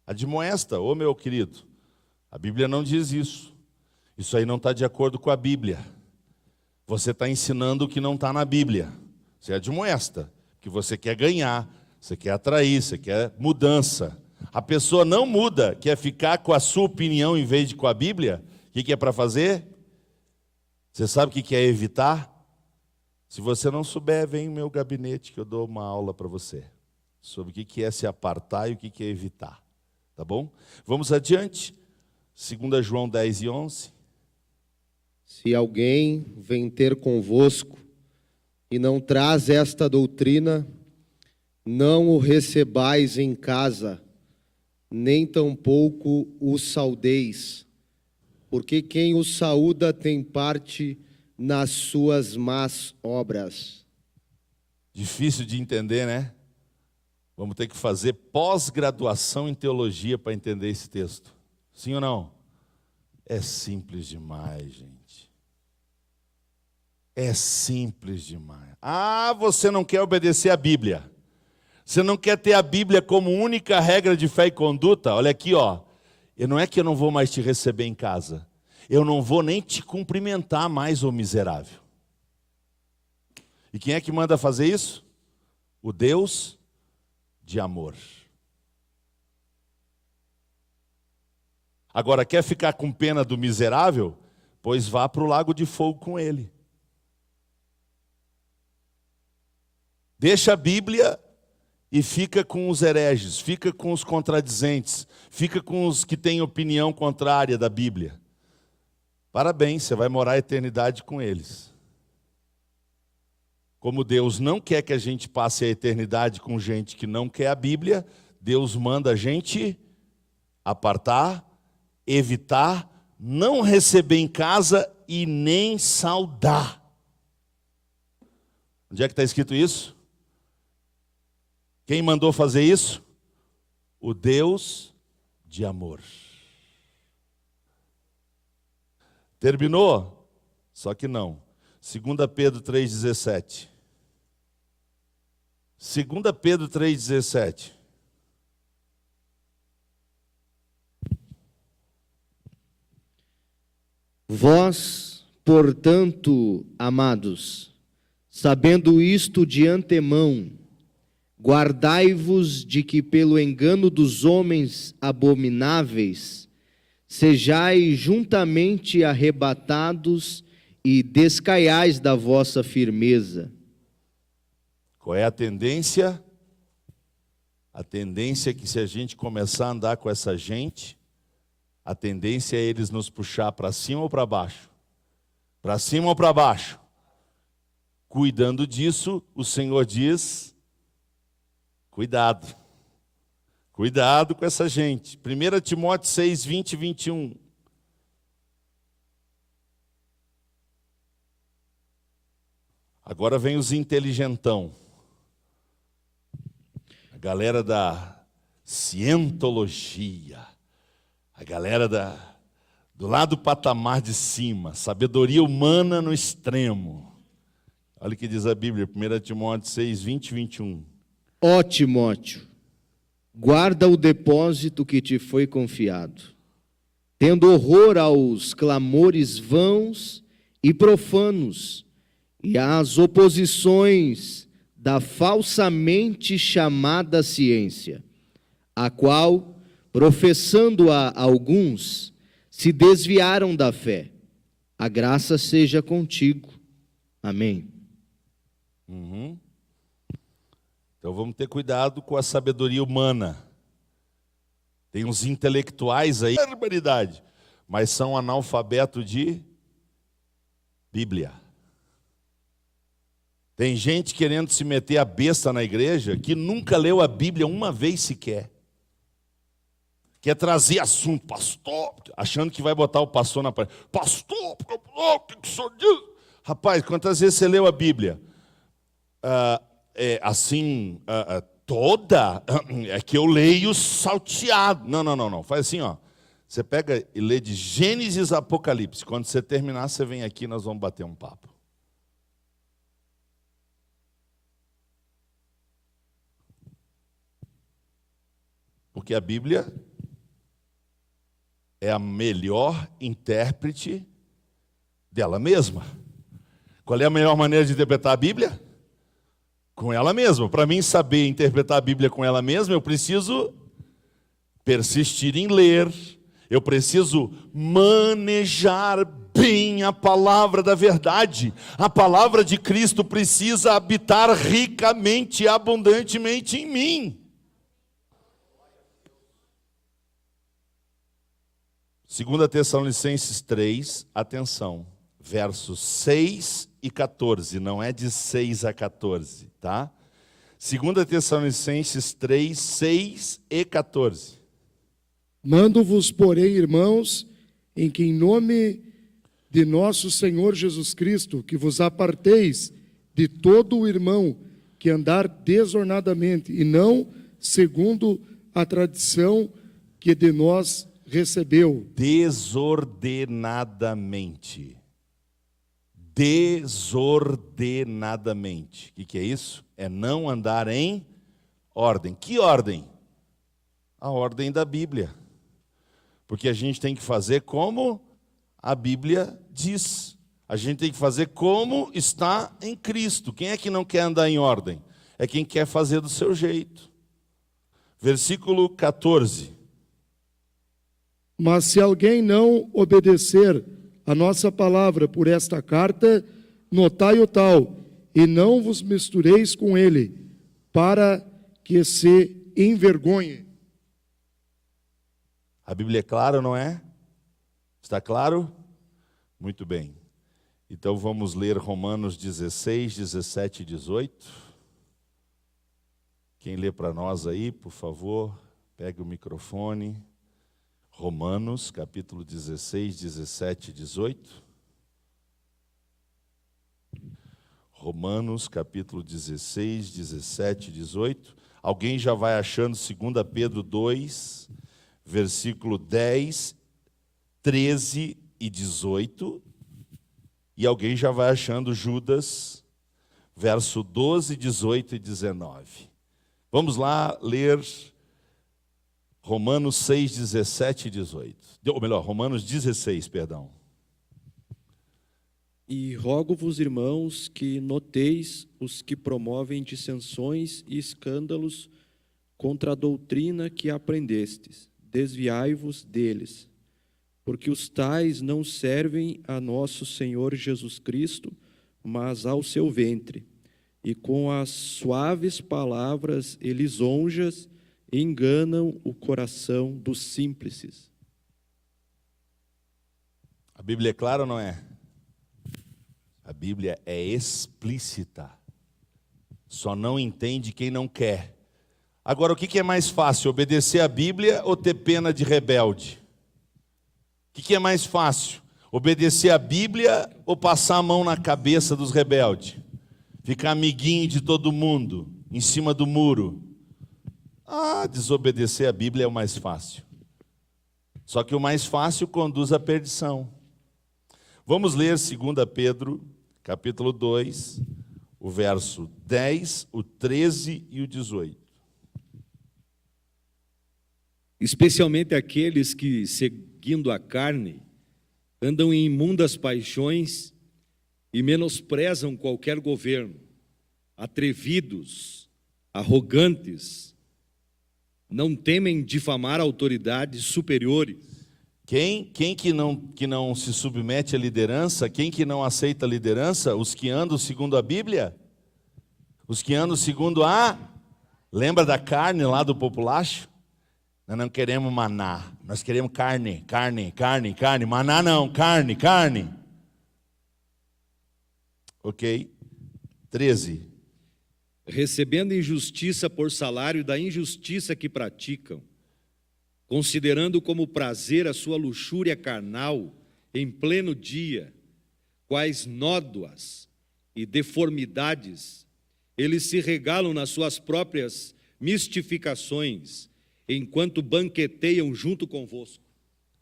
Admoesta, ô meu querido, a Bíblia não diz isso. Isso aí não está de acordo com a Bíblia. Você está ensinando o que não está na Bíblia. Você admoesta, que você quer ganhar, você quer atrair, você quer mudança. A pessoa não muda, quer ficar com a sua opinião em vez de com a Bíblia. O que é para fazer? Você sabe o que é evitar? Se você não souber, vem no meu gabinete que eu dou uma aula para você. Sobre o que é se apartar e o que é evitar. Tá bom? Vamos adiante. 2 João 10 e 11.
Se alguém vem ter convosco e não traz esta doutrina, não o recebais em casa, nem tampouco o saudeis, porque quem o saúda tem parte nas suas más obras.
Difícil de entender, né? Vamos ter que fazer pós-graduação em teologia para entender esse texto. Sim ou não? É simples demais, gente. É simples demais. Ah, você não quer obedecer a Bíblia. Você não quer ter a Bíblia como única regra de fé e conduta? Olha aqui, ó. Não é que eu não vou mais te receber em casa. Eu não vou nem te cumprimentar mais, ô miserável. E quem é que manda fazer isso? O Deus de amor. Agora, quer ficar com pena do miserável? Pois vá para o lago de fogo com ele. Deixa a Bíblia e fica com os hereges, fica com os contradizentes, fica com os que têm opinião contrária da Bíblia. Parabéns, você vai morar a eternidade com eles. Como Deus não quer que a gente passe a eternidade com gente que não quer a Bíblia, Deus manda a gente apartar, evitar, não receber em casa e nem saudar. Onde é que está escrito isso? Quem mandou fazer isso? O Deus de amor. Terminou? Só que não. 2 Pedro 3,17. 2 Pedro 3,17.
Vós, portanto, amados, sabendo isto de antemão, guardai-vos de que pelo engano dos homens abomináveis sejais juntamente arrebatados e descaiais da vossa firmeza.
Qual é a tendência? A tendência é que se a gente começar a andar com essa gente, a tendência é eles nos puxar para cima ou para baixo? Para cima ou para baixo? Cuidando disso, o Senhor diz, cuidado. Cuidado com essa gente. 1 Timóteo 6, 20 e 21. Agora vem os inteligentão. A galera da cientologia. A galera do lado do patamar de cima. Sabedoria humana no extremo. Olha o que diz a Bíblia, 1 Timóteo 6, 20 e 21.
Ó Timóteo, guarda o depósito que te foi confiado, tendo horror aos clamores vãos e profanos, e às oposições da falsamente chamada ciência, a qual, professando-a alguns, se desviaram da fé. A graça seja contigo. Amém.
Então vamos ter cuidado com a sabedoria humana. Tem uns intelectuais aí, barbaridade, mas são analfabetos de Bíblia. Tem gente querendo se meter a besta na igreja que nunca leu a Bíblia uma vez sequer. Quer trazer assunto, pastor, achando que vai botar o pastor na parede. Pastor, o que o senhor diz? Rapaz, quantas vezes você leu a Bíblia? Toda? É que eu leio salteado. Não. Faz assim, ó. Você pega e lê de Gênesis a Apocalipse. Quando você terminar, você vem aqui e nós vamos bater um papo. Porque a Bíblia é a melhor intérprete dela mesma. Qual é a melhor maneira de interpretar a Bíblia? Com ela mesma. Para mim saber interpretar a Bíblia com ela mesma, eu preciso persistir em ler, eu preciso manejar bem a palavra da verdade. A palavra de Cristo precisa habitar ricamente e abundantemente em mim. 2 Tessalonicenses 3, atenção, versos 6 e 14, não é de 6 a 14, tá? 2 Tessalonicenses 3, 6 e 14.
Mando-vos, porém, irmãos, em que em nome de nosso Senhor Jesus Cristo, que vos aparteis de todo o irmão que andar desornadamente, e não segundo a tradição que de nós recebeu.
Desordenadamente. Desordenadamente. O que é isso? É não andar em ordem. Que ordem? A ordem da Bíblia. Porque a gente tem que fazer como a Bíblia diz. A gente tem que fazer como está em Cristo. Quem é que não quer andar em ordem? É quem quer fazer do seu jeito. Versículo 14.
Mas se alguém não obedecer a nossa palavra por esta carta, notai o tal, e não vos mistureis com ele, para que se envergonhe.
A Bíblia é clara, não é? Está claro? Muito bem. Então vamos ler Romanos 16, 17 e 18. Quem lê para nós aí, por favor, pegue o microfone. Romanos, capítulo 16, 17 e 18. Romanos, capítulo 16, 17 e 18. Alguém já vai achando 2 Pedro 2, versículo 10, 13 e 18. E alguém já vai achando Judas, verso 12, 18 e 19. Vamos lá ler Romanos 6, 17 e 18. Ou melhor, Romanos 16, perdão.
E rogo-vos, irmãos, que noteis os que promovem dissensões e escândalos contra a doutrina que aprendestes. Desviai-vos deles, porque os tais não servem a nosso Senhor Jesus Cristo, mas ao seu ventre. E com as suaves palavras e lisonjas enganam o coração dos simples.
A Bíblia é clara ou não é? A Bíblia é explícita. Só não entende quem não quer. Agora, o que é mais fácil, obedecer a Bíblia ou ter pena de rebelde? O que é mais fácil, obedecer a Bíblia ou passar a mão na cabeça dos rebeldes? Ficar amiguinho de todo mundo, em cima do muro? Desobedecer a Bíblia é o mais fácil. Só que o mais fácil conduz à perdição. Vamos ler 2 Pedro, capítulo 2, o verso 10, o 13 e o 18.
Especialmente aqueles que, seguindo a carne, andam em imundas paixões e menosprezam qualquer governo, atrevidos, arrogantes, não temem difamar autoridades superiores.
Quem que não se submete à liderança? Quem que não aceita a liderança? Os que andam segundo a Bíblia? Os que andam segundo a... Lembra da carne lá do populacho? Nós não queremos maná, nós queremos carne, carne, carne, carne. Maná não, carne, carne. Ok? 13.
Recebendo injustiça por salário da injustiça que praticam, considerando como prazer a sua luxúria carnal em pleno dia, quais nódoas e deformidades, eles se regalam nas suas próprias mistificações, enquanto banqueteiam junto convosco.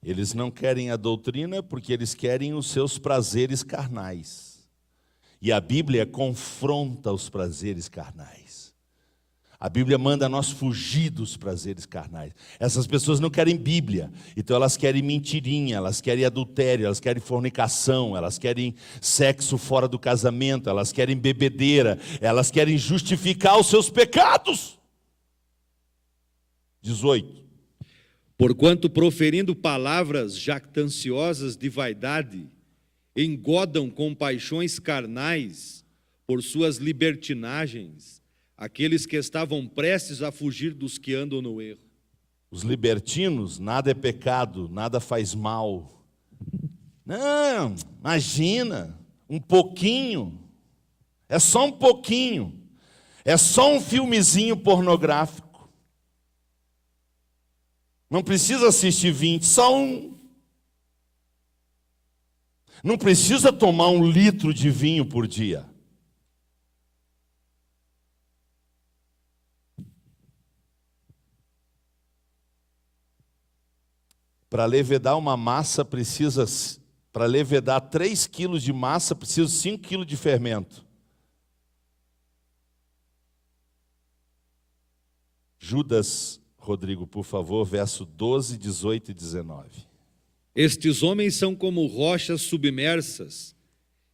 Eles não querem a doutrina porque eles querem os seus prazeres carnais. E a Bíblia confronta os prazeres carnais. A Bíblia manda nós fugir dos prazeres carnais. Essas pessoas não querem Bíblia, então elas querem mentirinha, elas querem adultério, elas querem fornicação, elas querem sexo fora do casamento, elas querem bebedeira, elas querem justificar os seus pecados. 18.
Porquanto, proferindo palavras jactanciosas de vaidade, engodam com paixões carnais por suas libertinagens aqueles que estavam prestes a fugir dos que andam no erro.
Os libertinos, nada é pecado, nada faz mal. Não, imagina, um pouquinho, é só um pouquinho, é só um filmezinho pornográfico. Não precisa assistir 20, só um. Não precisa tomar 1 litro de vinho por dia. Para levedar uma massa precisa, para levedar 3 quilos de massa, precisa 5 quilos de fermento. Judas, Rodrigo, por favor, verso 12, 18 e 19.
Estes homens são como rochas submersas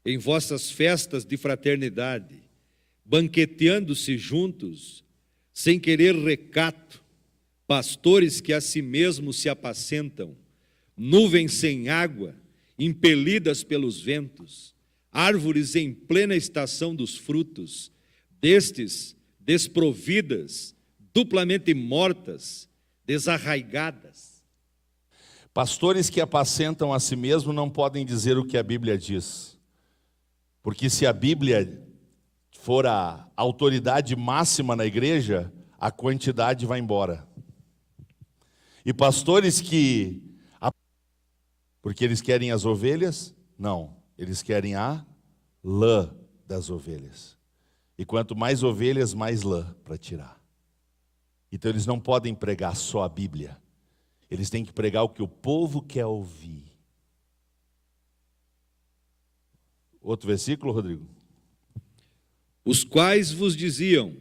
em vossas festas de fraternidade, banqueteando-se juntos, sem querer recato, pastores que a si mesmos se apacentam, nuvens sem água, impelidas pelos ventos, árvores em plena estação dos frutos, destes desprovidas, duplamente mortas, desarraigadas.
Pastores que apacentam a si mesmos não podem dizer o que a Bíblia diz. Porque se a Bíblia for a autoridade máxima na igreja, a quantidade vai embora. E pastores que... Porque eles querem as ovelhas? Não, eles querem a lã das ovelhas. E quanto mais ovelhas, mais lã para tirar. Então eles não podem pregar só a Bíblia. Eles têm que pregar o que o povo quer ouvir. Outro versículo, Rodrigo?
Os quais vos diziam: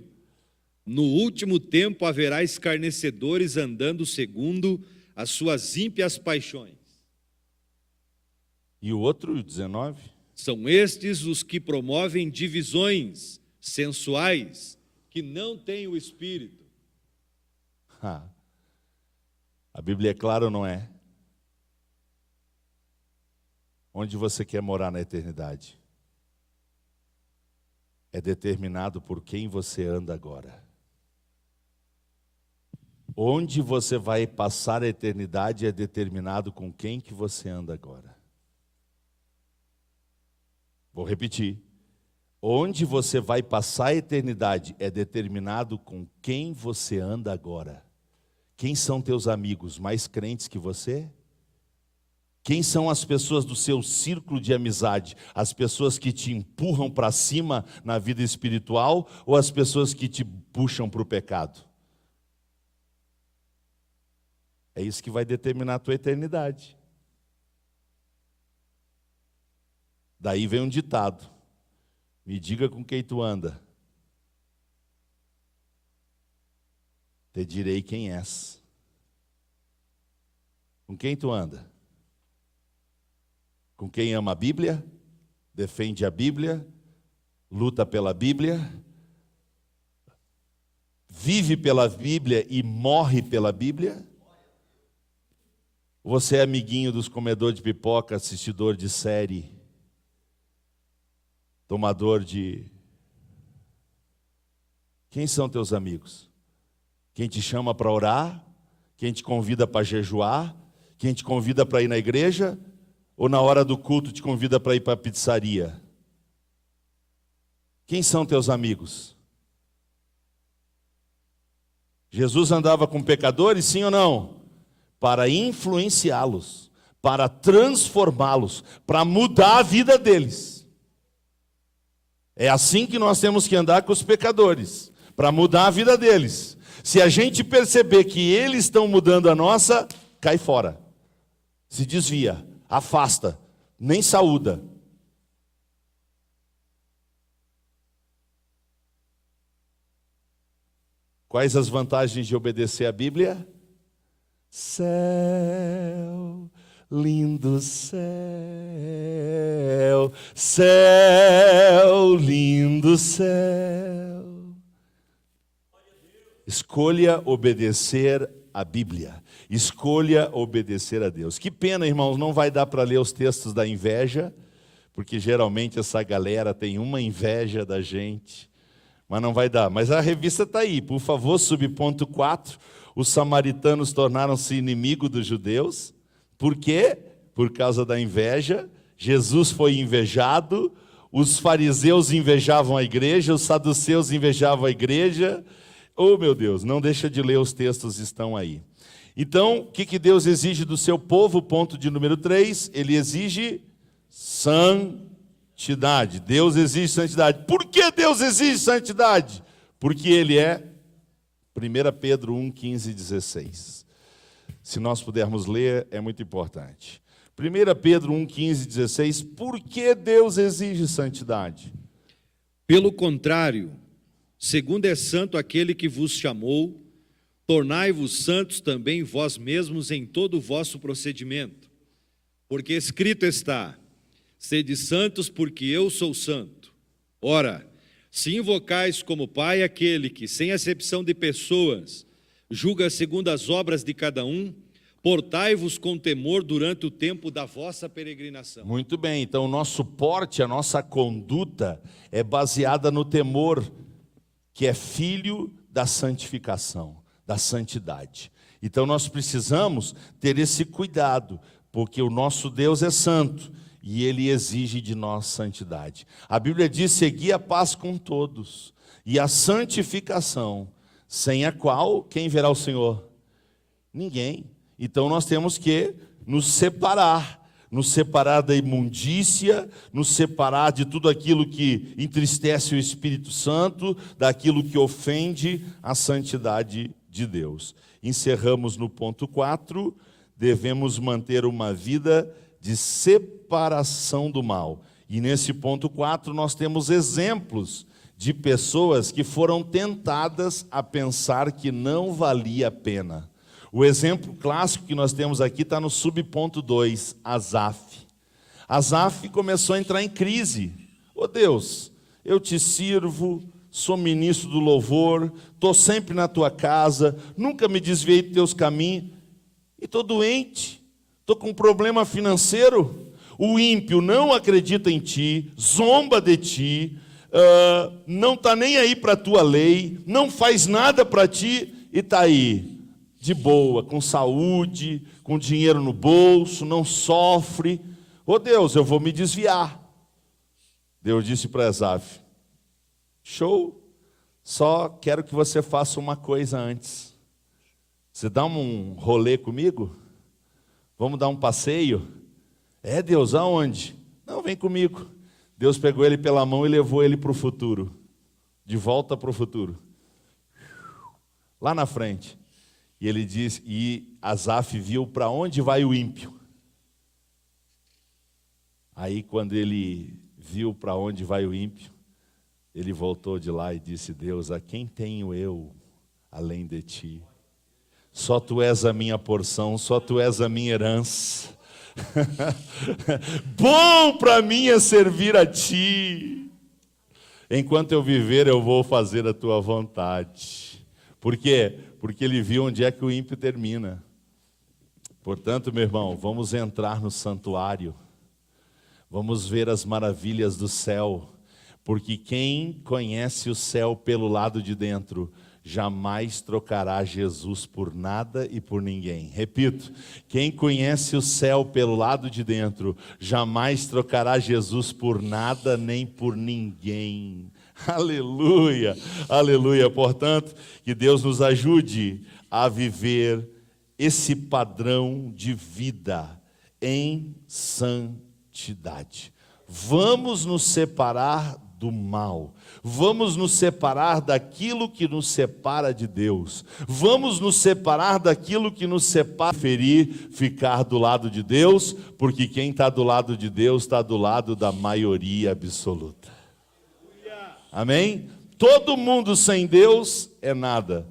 no último tempo haverá escarnecedores andando segundo as suas ímpias paixões.
E o outro, 19?
São estes os que promovem divisões sensuais, que não têm o Espírito.
A Bíblia é clara ou não é? Onde você quer morar na eternidade é determinado por quem você anda agora. Onde você vai passar a eternidade é determinado com quem que você anda agora. Vou repetir. Onde você vai passar a eternidade é determinado com quem você anda agora. Quem são teus amigos mais crentes que você? Quem são as pessoas do seu círculo de amizade? As pessoas que te empurram para cima na vida espiritual ou as pessoas que te puxam para o pecado? É isso que vai determinar a tua eternidade. Daí vem um ditado: me diga com quem tu anda, te direi quem és. Com quem tu anda? Com quem ama a Bíblia, defende a Bíblia, luta pela Bíblia, vive pela Bíblia e morre pela Bíblia? Ou você é amiguinho dos comedores de pipoca, assistidor de série, tomador de... Quem são teus amigos? Quem te chama para orar? Quem te convida para jejuar? Quem te convida para ir na igreja? Ou na hora do culto te convida para ir para a pizzaria? Quem são teus amigos? Jesus andava com pecadores, sim ou não? Para influenciá-los, para transformá-los, para mudar a vida deles. É assim que nós temos que andar com os pecadores, para mudar a vida deles. Se a gente perceber que eles estão mudando a nossa, cai fora. Se desvia, afasta, nem saúda. Quais as vantagens de obedecer à Bíblia? Céu, lindo céu, céu, lindo céu. Escolha obedecer à Bíblia. Escolha obedecer a Deus. Que pena, irmãos, não vai dar para ler os textos da inveja, porque geralmente essa galera tem uma inveja da gente, mas não vai dar. Mas a revista está aí, por favor, subponto 4. Os samaritanos tornaram-se inimigos dos judeus. Por quê? Por causa da inveja. Jesus foi invejado, os fariseus invejavam a igreja, os saduceus invejavam a igreja. Oh, meu Deus, não deixa de ler, os textos estão aí. Então, o que Deus exige do seu povo? Ponto de número 3, ele exige santidade. Deus exige santidade. Por que Deus exige santidade? Porque ele é 1 Pedro 1, 15 e 16. Se nós pudermos ler, é muito importante. 1 Pedro 1, 15 e 16, por que Deus exige santidade?
Pelo contrário, segundo é santo aquele que vos chamou, tornai-vos santos também vós mesmos em todo o vosso procedimento. Porque escrito está, sede santos porque eu sou santo. Ora, se invocais como Pai aquele que, sem acepção de pessoas, julga segundo as obras de cada um, portai-vos com temor durante o tempo da vossa peregrinação.
Muito bem, então o nosso porte, a nossa conduta é baseada no temor, que é filho da santificação, da santidade. Então nós precisamos ter esse cuidado, porque o nosso Deus é santo e ele exige de nós santidade. A Bíblia diz: segui a paz com todos e a santificação, sem a qual quem verá o Senhor? Ninguém. Então nós temos que nos separar da imundícia, nos separar de tudo aquilo que entristece o Espírito Santo, daquilo que ofende a santidade de Deus. Encerramos no ponto 4, devemos manter uma vida de separação do mal. E nesse ponto 4 nós temos exemplos de pessoas que foram tentadas a pensar que não valia a pena. O exemplo clássico que nós temos aqui está no subponto 2, Asaf. Asaf começou a entrar em crise. Ô Deus, eu te sirvo, sou ministro do louvor, estou sempre na tua casa, nunca me desviei dos teus caminhos, e estou doente, estou com um problema financeiro. O ímpio não acredita em ti, zomba de ti, não está nem aí para a tua lei, não faz nada para ti, e está aí, de boa, com saúde, com dinheiro no bolso, não sofre. Ô Deus, eu vou me desviar. Deus disse para Asaf: show, só quero que você faça uma coisa antes. Você dá um rolê comigo? Vamos dar um passeio? É, Deus, aonde? Não, vem comigo. Deus pegou ele pela mão e levou ele para o futuro. De volta para o futuro. Lá na frente. E ele diz, e Asaf viu para onde vai o ímpio. Aí quando ele viu para onde vai o ímpio, ele voltou de lá e disse: Deus, a quem tenho eu além de ti? Só tu és a minha porção, só tu és a minha herança. Bom para mim é servir a ti. Enquanto eu viver, eu vou fazer a tua vontade. Por quê? Porque ele viu onde é que o ímpio termina. Portanto, meu irmão, vamos entrar no santuário, vamos ver as maravilhas do céu, porque quem conhece o céu pelo lado de dentro, jamais trocará Jesus por nada e por ninguém. Repito, quem conhece o céu pelo lado de dentro, jamais trocará Jesus por nada nem por ninguém. Aleluia, aleluia. Portanto, que Deus nos ajude a viver esse padrão de vida em santidade. Vamos nos separar do mal. Vamos nos separar daquilo que nos separa de Deus. Vamos nos separar daquilo que nos separa, preferir ficar do lado de Deus, porque quem está do lado de Deus está do lado da maioria absoluta. Amém? Todo mundo sem Deus é nada.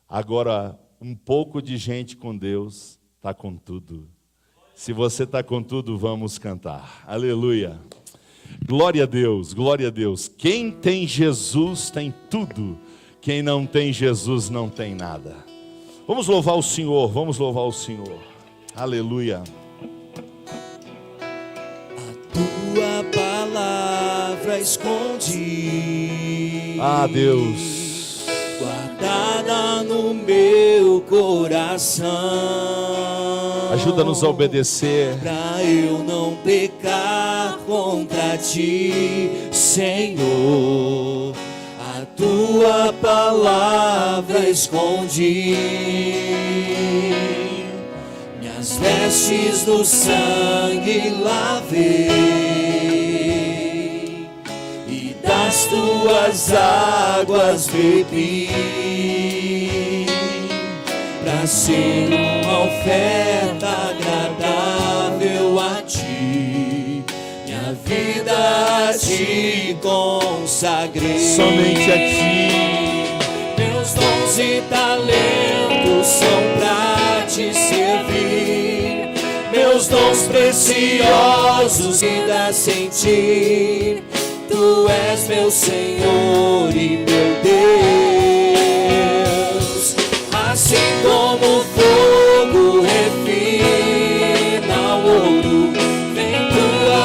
Agora, um pouco de gente com Deus está com tudo. Se você está com tudo, vamos cantar. Aleluia. Glória a Deus, glória a Deus. Quem tem Jesus tem tudo. Quem não tem Jesus não tem nada. Vamos louvar o Senhor, vamos louvar o Senhor. Aleluia.
Tua palavra escondi.
Ah, Deus.
Guardada no meu coração.
Ajuda-nos a obedecer.
Pra eu não pecar contra ti, Senhor. A tua palavra escondi. Minhas vestes do sangue lavei, e das tuas águas bebi, pra ser uma oferta agradável a ti. Minha vida a ti consagrei.
Somente a ti.
Meus dons e talentos são pra te servir. Meus dons preciosos e dá sentir. Tu és meu Senhor e meu Deus. Assim como o fogo refina o ouro, vem tua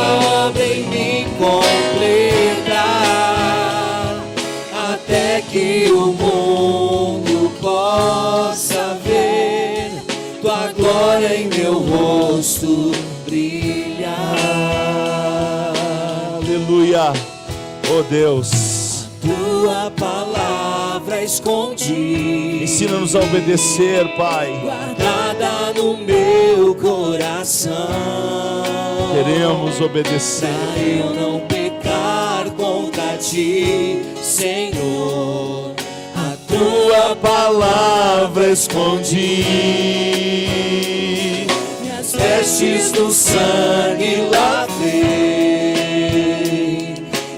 obra em mim completar, até que o mundo possa ver tua glória em meu rosto brilhar.
Aleluia. Oh Deus,
Tua palavra escondi.
ensina-nos a obedecer, Pai.
Guardada no meu coração.
Queremos obedecer.
Pra eu não pecar contra ti, Senhor. A tua palavra escondi. Minhas vestes do sangue lavei,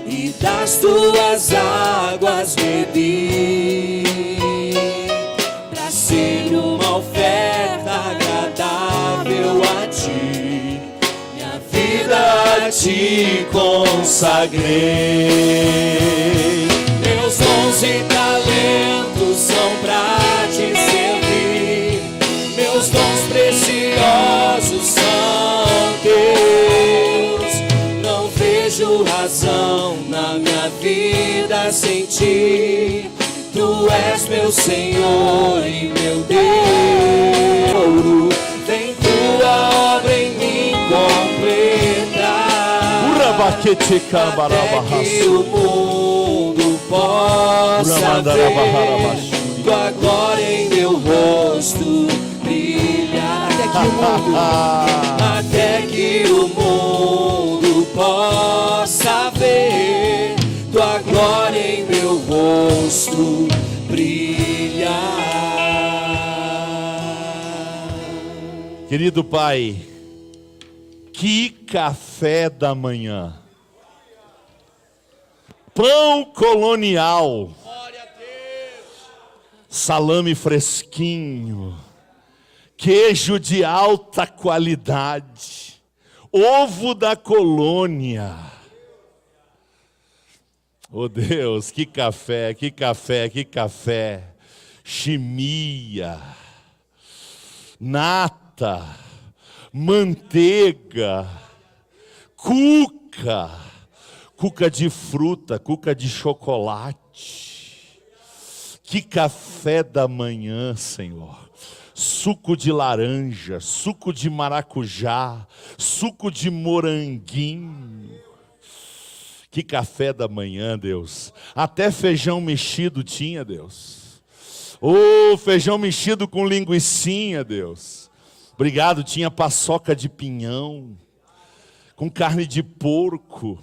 e das tuas águas bebi, pra ser uma oferta agradável a ti. Minha vida a ti consagrei. Meus dons e talentos são pra te servir. Meus dons preciosos são teus. Não vejo razão na minha vida sem ti. Tu és meu Senhor e meu Deus. Vem tua obra em mim completar, até que o mundo possa ver tua glória em meu rosto brilhar. Até que o mundo possa ver tua glória em meu rosto brilhar.
Querido Pai, que café da manhã. Pão colonial. Salame fresquinho. Queijo de alta qualidade. Ovo da colônia. Oh Deus, que café, que café, que café. Chimia. Nata. nata, manteiga, cuca de fruta, cuca de chocolate. Que café da manhã, Senhor. Suco de laranja, suco de maracujá, suco de moranguinho. Que café da manhã, Deus. Até feijão mexido tinha, Deus. Feijão mexido com linguicinha, Deus. Obrigado, tinha paçoca de pinhão, com carne de porco.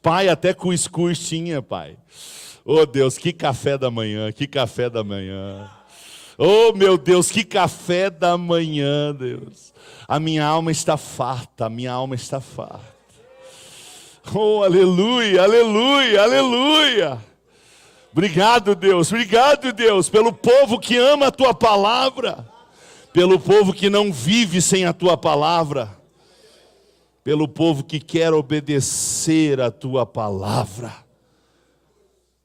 Pai, até cuscuz tinha, Pai. Deus, que café da manhã, que café da manhã. Meu Deus, que café da manhã, Deus. A minha alma está farta, a minha alma está farta. Aleluia, aleluia, aleluia. Obrigado, Deus, pelo povo que ama a Tua palavra, pelo povo que não vive sem a Tua palavra, pelo povo que quer obedecer a Tua palavra.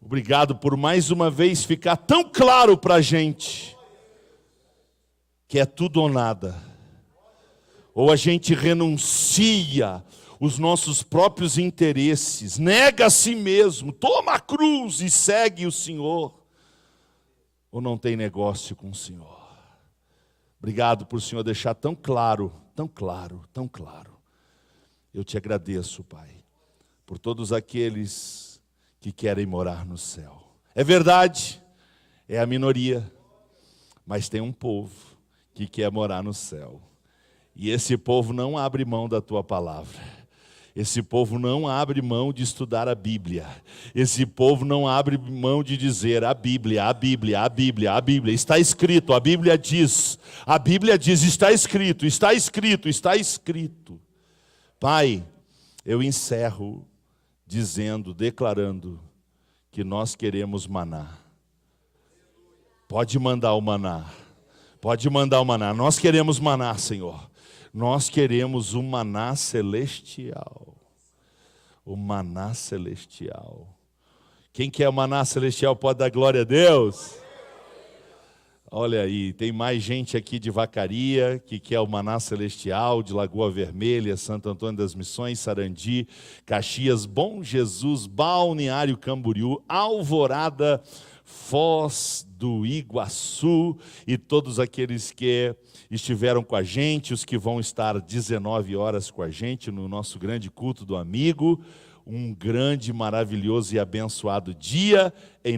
Obrigado por mais uma vez ficar tão claro para a gente que é tudo ou nada. Ou a gente renuncia os nossos próprios interesses, nega a si mesmo, toma a cruz e segue o Senhor, ou não tem negócio com o Senhor. Obrigado por o Senhor deixar tão claro, tão claro, tão claro. Eu te agradeço, Pai, por todos aqueles que querem morar no céu. É verdade, é a minoria, mas tem um povo que quer morar no céu. E esse povo não abre mão da Tua palavra. Esse povo não abre mão de estudar a Bíblia. Esse povo não abre mão de dizer a Bíblia, a Bíblia, a Bíblia, a Bíblia. Está escrito, a Bíblia diz, está escrito, está escrito, está escrito. Pai, eu encerro dizendo, declarando que nós queremos maná. Pode mandar o maná. Pode mandar o maná. Nós queremos maná, Senhor. Nós queremos o maná celestial. O maná celestial. Quem quer o maná celestial pode dar glória a Deus. Olha aí, tem mais gente aqui de Vacaria que quer o maná celestial, de Lagoa Vermelha, Santo Antônio das Missões, Sarandi, Caxias, Bom Jesus, Balneário Camboriú, Alvorada, Foz do Iguaçu e todos aqueles que estiveram com a gente, os que vão estar 19 horas com a gente no nosso grande culto do amigo. Um grande, maravilhoso e abençoado dia em nome